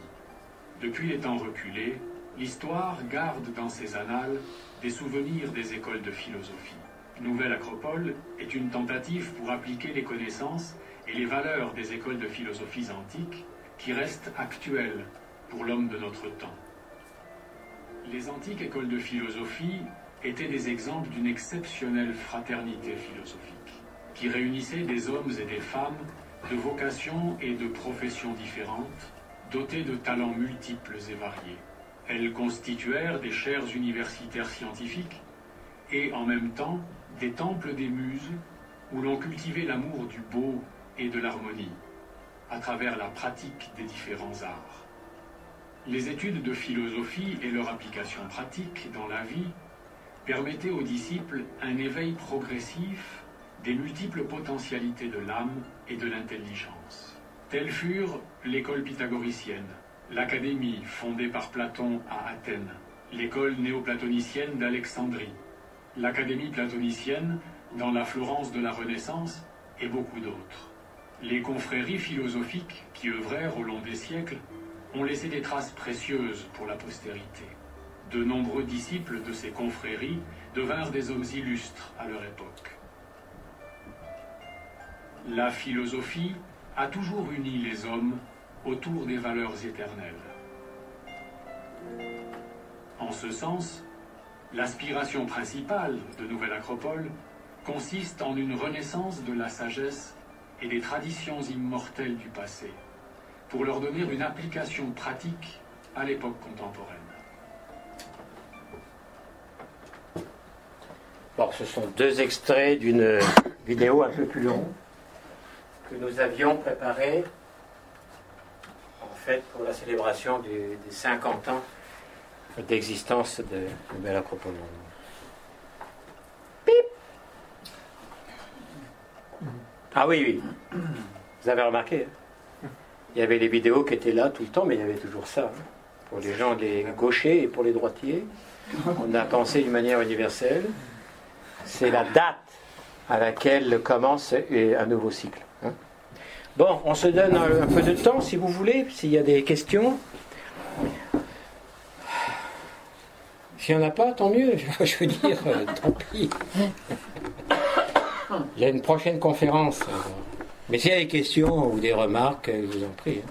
Depuis les temps reculés, l'histoire garde dans ses annales des souvenirs des écoles de philosophie. Nouvelle Acropole est une tentative pour appliquer les connaissances et les valeurs des écoles de philosophies antiques qui restent actuelles pour l'homme de notre temps. Les antiques écoles de philosophie étaient des exemples d'une exceptionnelle fraternité philosophique, qui réunissait des hommes et des femmes de vocations et de professions différentes, dotés de talents multiples et variés. Elles constituèrent des chaires universitaires scientifiques et, en même temps, des temples des muses où l'on cultivait l'amour du beau et de l'harmonie, à travers la pratique des différents arts. Les études de philosophie et leur application pratique dans la vie permettaient aux disciples un éveil progressif des multiples potentialités de l'âme et de l'intelligence. Telles furent l'école pythagoricienne, l'académie fondée par Platon à Athènes, l'école néoplatonicienne d'Alexandrie, l'académie platonicienne dans la Florence de la Renaissance et beaucoup d'autres. Les confréries philosophiques qui œuvrèrent au long des siècles ont laissé des traces précieuses pour la postérité. De nombreux disciples de ces confréries devinrent des hommes illustres à leur époque. La philosophie a toujours uni les hommes autour des valeurs éternelles. En ce sens, l'aspiration principale de Nouvelle Acropole consiste en une renaissance de la sagesse et des traditions immortelles du passé, pour leur donner une application pratique à l'époque contemporaine. Bon, ce sont 2 extraits d'une vidéo un peu plus longue que nous avions préparée en fait pour la célébration des 50 ans d'existence de Nouvelle Acropole. Pip. Ah oui, vous avez remarqué, il y avait les vidéos qui étaient là tout le temps, mais il y avait toujours ça. Pour les gens, les gauchers et pour les droitiers, on a pensé d'une manière universelle. C'est la date à laquelle commence un nouveau cycle. Bon, on se donne un peu de temps si vous voulez, s'il y a des questions. S'il n'y en a pas, tant mieux. Je veux dire, tant pis. Il y a une prochaine conférence. Mais s'il y a des questions ou des remarques, je vous en prie.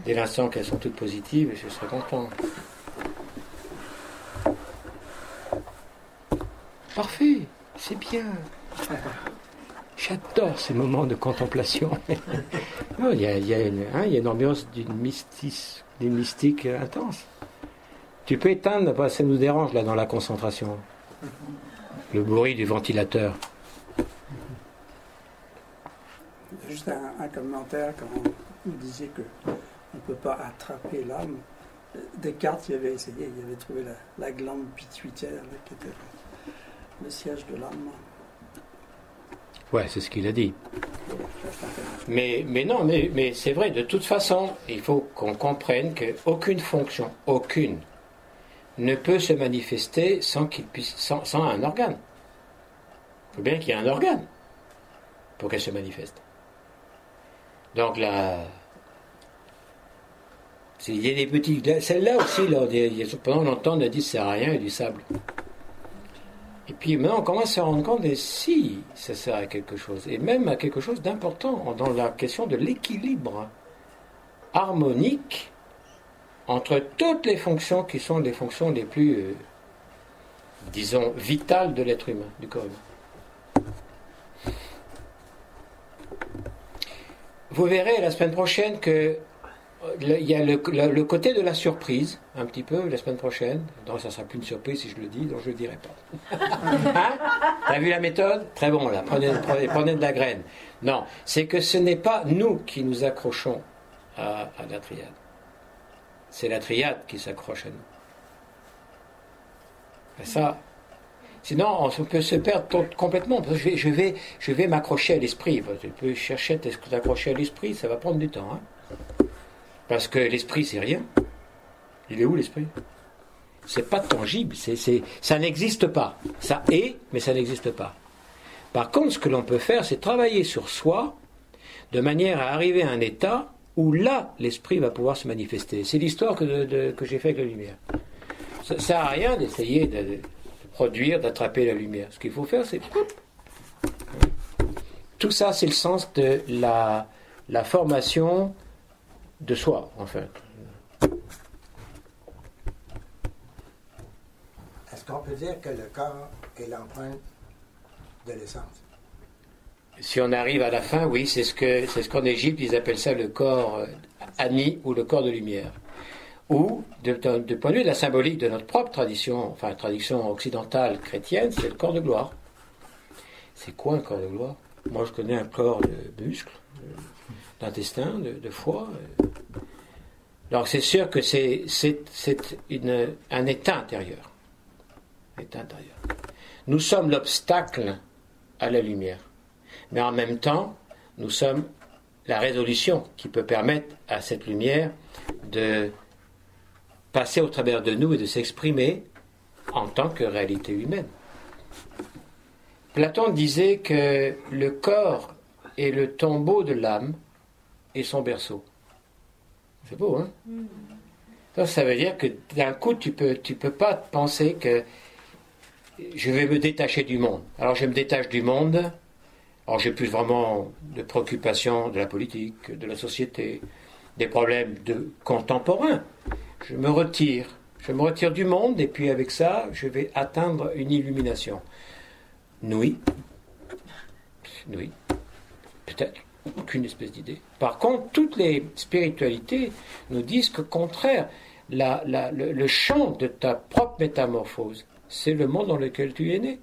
Dès l'instant qu'elles sont toutes positives, je serai content. Parfait, c'est bien. J'adore ces moments de contemplation. Non, il y a une ambiance d'une mystique intense. Tu peux éteindre, ça nous dérange là dans la concentration. Le bruit du ventilateur. Juste un commentaire quand vous disiez qu'on ne peut pas attraper l'âme. Descartes il avait essayé, il avait trouvé la glande pituitaire là, qui était le siège de l'âme. Ouais, c'est ce qu'il a dit. Mais c'est vrai, de toute façon, il faut qu'on comprenne qu'aucune fonction, aucune, ne peut se manifester sans un organe. Il faut bien qu'il y ait un organe pour qu'elle se manifeste. Donc là, il y a des petits... Celle-là aussi, là, pendant longtemps, on a dit que ça sert à rien, il y a du sable. Et puis maintenant, on commence à se rendre compte, et si ça sert à quelque chose, et même à quelque chose d'important, dans la question de l'équilibre harmonique entre toutes les fonctions qui sont les fonctions les plus, disons, vitales de l'être humain, du corps humain. Vous verrez la semaine prochaine que il y a le côté de la surprise, un petit peu, la semaine prochaine. Donc ça ne sera plus une surprise si je le dis, donc je ne le dirai pas. Hein? T'as vu la méthode? Très bon, là, prenez de la graine. Non, c'est que ce n'est pas nous qui nous accrochons à la triade. C'est la triade qui s'accroche à nous. Et ça, sinon, on peut se perdre complètement. Je vais m'accrocher à l'esprit. Tu peux chercher à t'accrocher à l'esprit, ça va prendre du temps. Hein? Parce que l'esprit, c'est rien. Il est où l'esprit? C'est pas tangible, ça n'existe pas. Ça est, mais ça n'existe pas. Par contre, ce que l'on peut faire, c'est travailler sur soi de manière à arriver à un état où là, l'esprit va pouvoir se manifester. C'est l'histoire que j'ai fait avec la lumière. Ça ne sert à rien d'essayer de produire, d'attraper la lumière. Ce qu'il faut faire, c'est... Tout ça, c'est le sens de la formation de soi, en fait. Est-ce qu'on peut dire que le corps est l'empreinte de l'essence? Si on arrive à la fin, oui, c'est ce qu'en Égypte, ils appellent ça le corps Ani ou le corps de lumière. Ou, du point de vue de la symbolique de notre propre tradition, enfin tradition occidentale chrétienne, c'est le corps de gloire. C'est quoi un corps de gloire? Moi, je connais un corps de muscles, d'intestin, de foie. Donc c'est sûr que c'est un état intérieur. Nous sommes l'obstacle à la lumière. Mais en même temps, nous sommes la résolution qui peut permettre à cette lumière de passer au travers de nous et de s'exprimer en tant que réalité humaine. Platon disait que le corps est le tombeau de l'âme et son berceau. C'est beau, hein? Donc, ça veut dire que d'un coup, tu peux pas penser que je vais me détacher du monde. Alors je me détache du monde. Alors j'ai plus vraiment de préoccupations de la politique, de la société, des problèmes contemporains. Je me retire du monde et puis avec ça, je vais atteindre une illumination. Oui, peut-être, aucune espèce d'idée. Par contre, toutes les spiritualités nous disent qu'au contraire, le champ de ta propre métamorphose, c'est le monde dans lequel tu es né.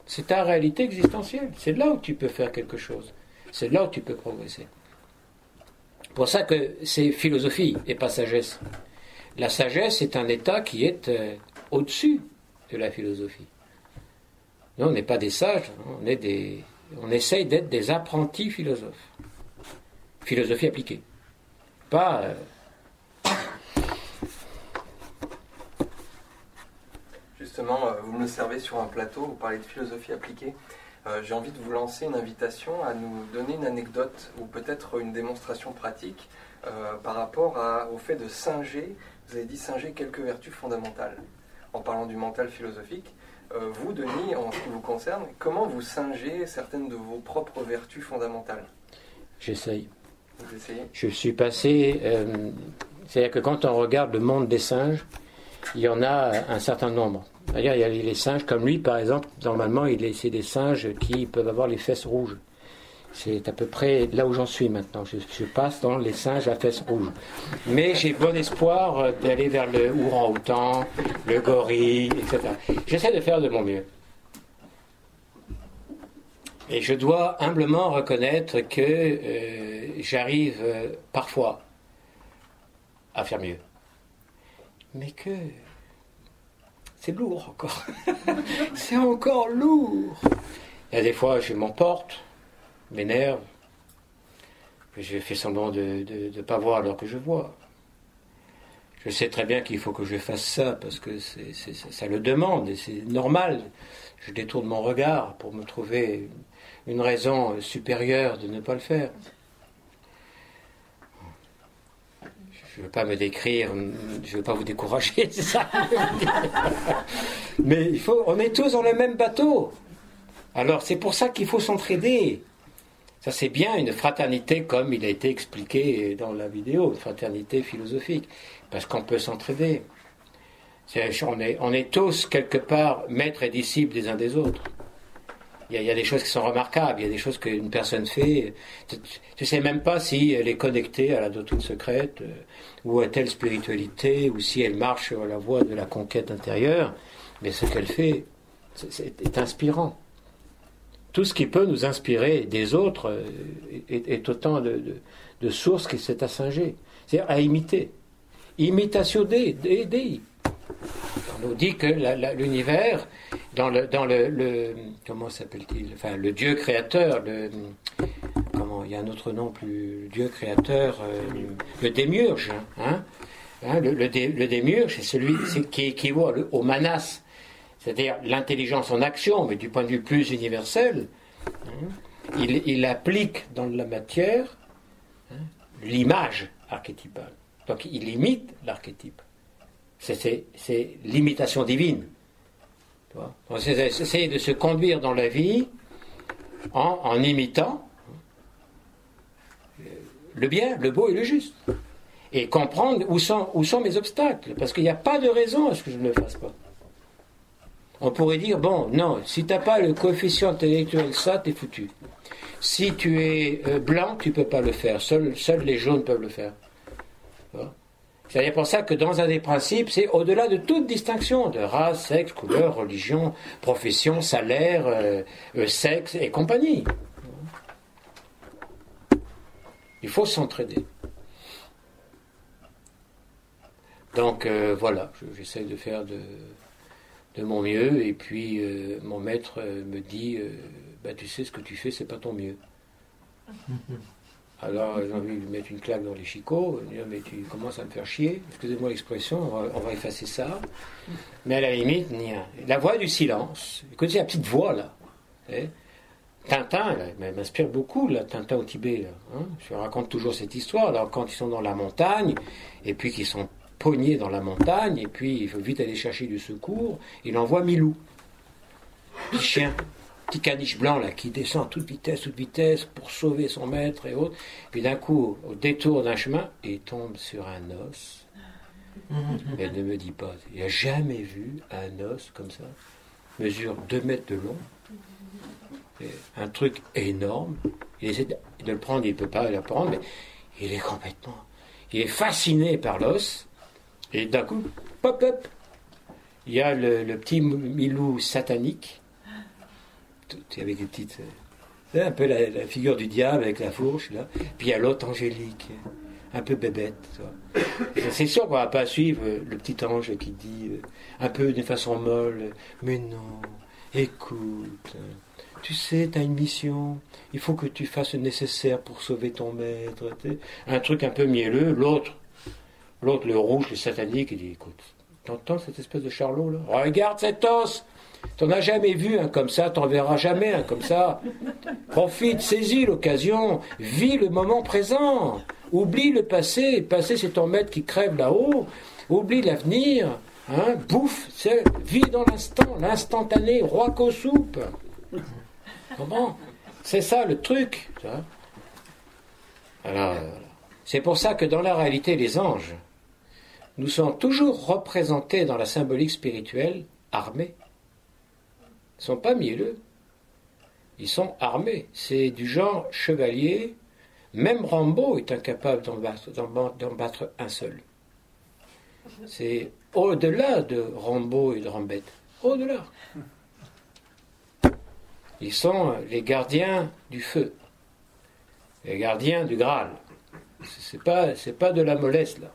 C'est ta réalité existentielle. C'est là où tu peux faire quelque chose. C'est là où tu peux progresser. C'est pour ça que c'est philosophie et pas sagesse. La sagesse est un état qui est au-dessus de la philosophie. Nous, on n'est pas des sages, on essaye d'être des apprentis philosophes. Philosophie appliquée. Pas... Justement, vous me le servez sur un plateau, vous parlez de philosophie appliquée. J'ai envie de vous lancer une invitation à nous donner une anecdote ou peut-être une démonstration pratique par rapport au fait de singer. Vous avez dit singer quelques vertus fondamentales. En parlant du mental philosophique, vous, Denis, en ce qui vous concerne, comment vous singez certaines de vos propres vertus fondamentales? J'essaye. Vous essayez? Je suis passé... c'est-à-dire que quand on regarde le monde des singes, il y en a un certain nombre. D'ailleurs, il y a les singes comme lui, par exemple. Normalement, c'est des singes qui peuvent avoir les fesses rouges. C'est à peu près là où j'en suis maintenant. Je passe dans les singes à fesses rouges. Mais j'ai bon espoir d'aller vers le orang-outan, le gorille, etc. J'essaie de faire de mon mieux. Et je dois humblement reconnaître que j'arrive parfois à faire mieux. Mais que c'est lourd encore. C'est encore lourd. Il y a des fois, je m'emporte, m'énerve, je fais semblant de ne pas voir alors que je vois. Je sais très bien qu'il faut que je fasse ça parce que ça le demande et c'est normal. Je détourne mon regard pour me trouver une raison supérieure de ne pas le faire. Je ne veux pas me décrire, je ne veux pas vous décourager, c'est ça. Mais on est tous dans le même bateau. Alors c'est pour ça qu'il faut s'entraider. Ça c'est bien une fraternité comme il a été expliqué dans la vidéo, une fraternité philosophique, parce qu'on peut s'entraider. On est tous quelque part maîtres et disciples des uns des autres. Il y a des choses qui sont remarquables, il y a des choses qu'une personne fait. Tu ne sais même pas si elle est connectée à la doctrine secrète, ou à telle spiritualité, ou si elle marche sur la voie de la conquête intérieure. Mais ce qu'elle fait est inspirant. Tout ce qui peut nous inspirer des autres est autant de sources qui c'est à singer. C'est-à-dire à imiter. Imitatio Dei. On nous dit que l'univers, dans le comment s'appelle-t-il, enfin le Dieu créateur, il y a un autre nom plus, le Dieu créateur, le démiurge, le démiurge, c'est celui qui équivaut au manas, c'est-à-dire l'intelligence en action, mais du point de vue plus universel. Il applique dans la matière l'image archétypale. Donc il imite l'archétype. C'est l'imitation divine. On essaie de se conduire dans la vie en imitant le bien, le beau et le juste. Et comprendre où sont mes obstacles. Parce qu'il n'y a pas de raison à ce que je ne le fasse pas. On pourrait dire, bon, non, si tu n'as pas le coefficient intellectuel ça, tu es foutu. Si tu es blanc, tu ne peux pas le faire. Seuls les jaunes peuvent le faire. C'est-à-dire pour ça que dans un des principes, c'est au-delà de toute distinction de race, sexe, couleur, religion, profession, salaire, sexe et compagnie. Il faut s'entraider. Donc voilà, j'essaie de faire de mon mieux et puis mon maître me dit tu sais ce que tu fais, c'est pas ton mieux. Alors j'ai envie de lui mettre une claque dans les chicots, dire mais tu commences à me faire chier, excusez-moi l'expression, on va effacer ça. Mais à la limite, la voix du silence, écoutez la petite voix là. Tintin, elle m'inspire beaucoup, là, Tintin au Tibet. Là, Je raconte toujours cette histoire, alors, quand ils sont dans la montagne, et puis qu'ils sont pognés dans la montagne, et puis il faut vite aller chercher du secours, il envoie Milou. Petit chien. Petit caniche blanc là qui descend à toute vitesse pour sauver son maître et autres. Puis d'un coup, au détour d'un chemin, il tombe sur un os. Elle ne me dit pas, il n'a jamais vu un os comme ça. Mesure 2 mètres de long. Un truc énorme. Il essaie de le prendre, il ne peut pas le prendre, mais il est complètement... Il est fasciné par l'os. Et d'un coup, pop, il y a le petit Milou satanique. Avec des petites... C'est un peu la figure du diable avec la fourche, là. Puis il y a l'autre angélique, un peu bébête. C'est sûr qu'on ne va pas suivre le petit ange qui dit, un peu de façon molle, mais non, écoute, tu sais, tu as une mission, il faut que tu fasses le nécessaire pour sauver ton maître. Un truc un peu mielleux. L'autre, le rouge, le satanique, il dit, écoute, T'entends cette espèce de charlot là? Regarde cet os! T'en as jamais vu un comme ça, t'en verras jamais un comme ça. Profite, saisis l'occasion, vis le moment présent. Oublie le passé. Le passé, c'est ton maître qui crève là-haut. Oublie l'avenir. Bouffe, vis dans l'instant, l'instantané, roi qu'aux soupes. Comment? C'est ça le truc. Ça. Alors, c'est pour ça que dans la réalité, les anges, nous sommes toujours représentés dans la symbolique spirituelle armés. Ils ne sont pas mielleux. Ils sont armés. C'est du genre chevalier. Même Rambo est incapable d'en battre un seul. C'est au-delà de Rambo et de Rambette. Au-delà. Ils sont les gardiens du feu. Les gardiens du Graal. C'est pas de la mollesse, là.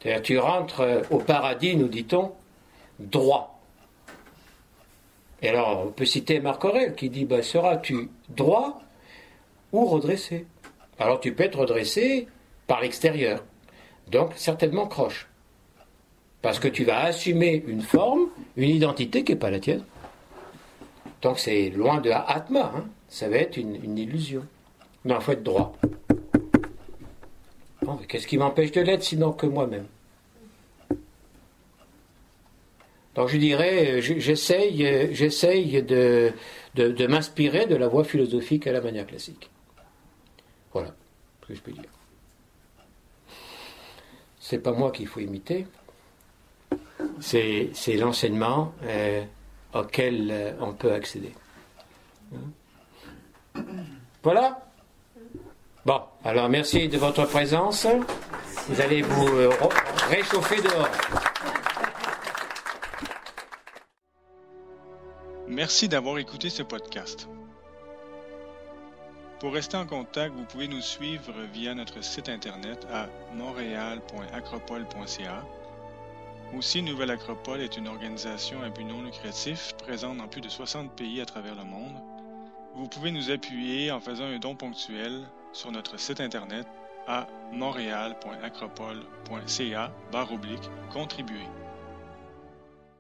C'est-à-dire, tu rentres au paradis, nous dit-on, droit. Et alors, on peut citer Marc Aurèle qui dit, seras-tu droit ou redressé? Alors, tu peux être redressé par l'extérieur. Donc, certainement croche. Parce que tu vas assumer une forme, une identité qui n'est pas la tienne. Donc, c'est loin de Atma. Ça va être une illusion. Non, il faut être droit. Bon, qu'est-ce qui m'empêche de l'être sinon que moi-même? Donc je dirais, j'essaye de m'inspirer de la voie philosophique à la manière classique. Voilà ce que je peux dire. C'est pas moi qu'il faut imiter, c'est l'enseignement auquel on peut accéder. Voilà. Bon, alors merci de votre présence. Vous allez vous réchauffer dehors. Merci d'avoir écouté ce podcast. Pour rester en contact, vous pouvez nous suivre via notre site internet à montréal.acropole.ca. Aussi, Nouvelle Acropole est une organisation à but non lucratif présente dans plus de 60 pays à travers le monde. Vous pouvez nous appuyer en faisant un don ponctuel sur notre site internet à montréal.acropole.ca/contribuer.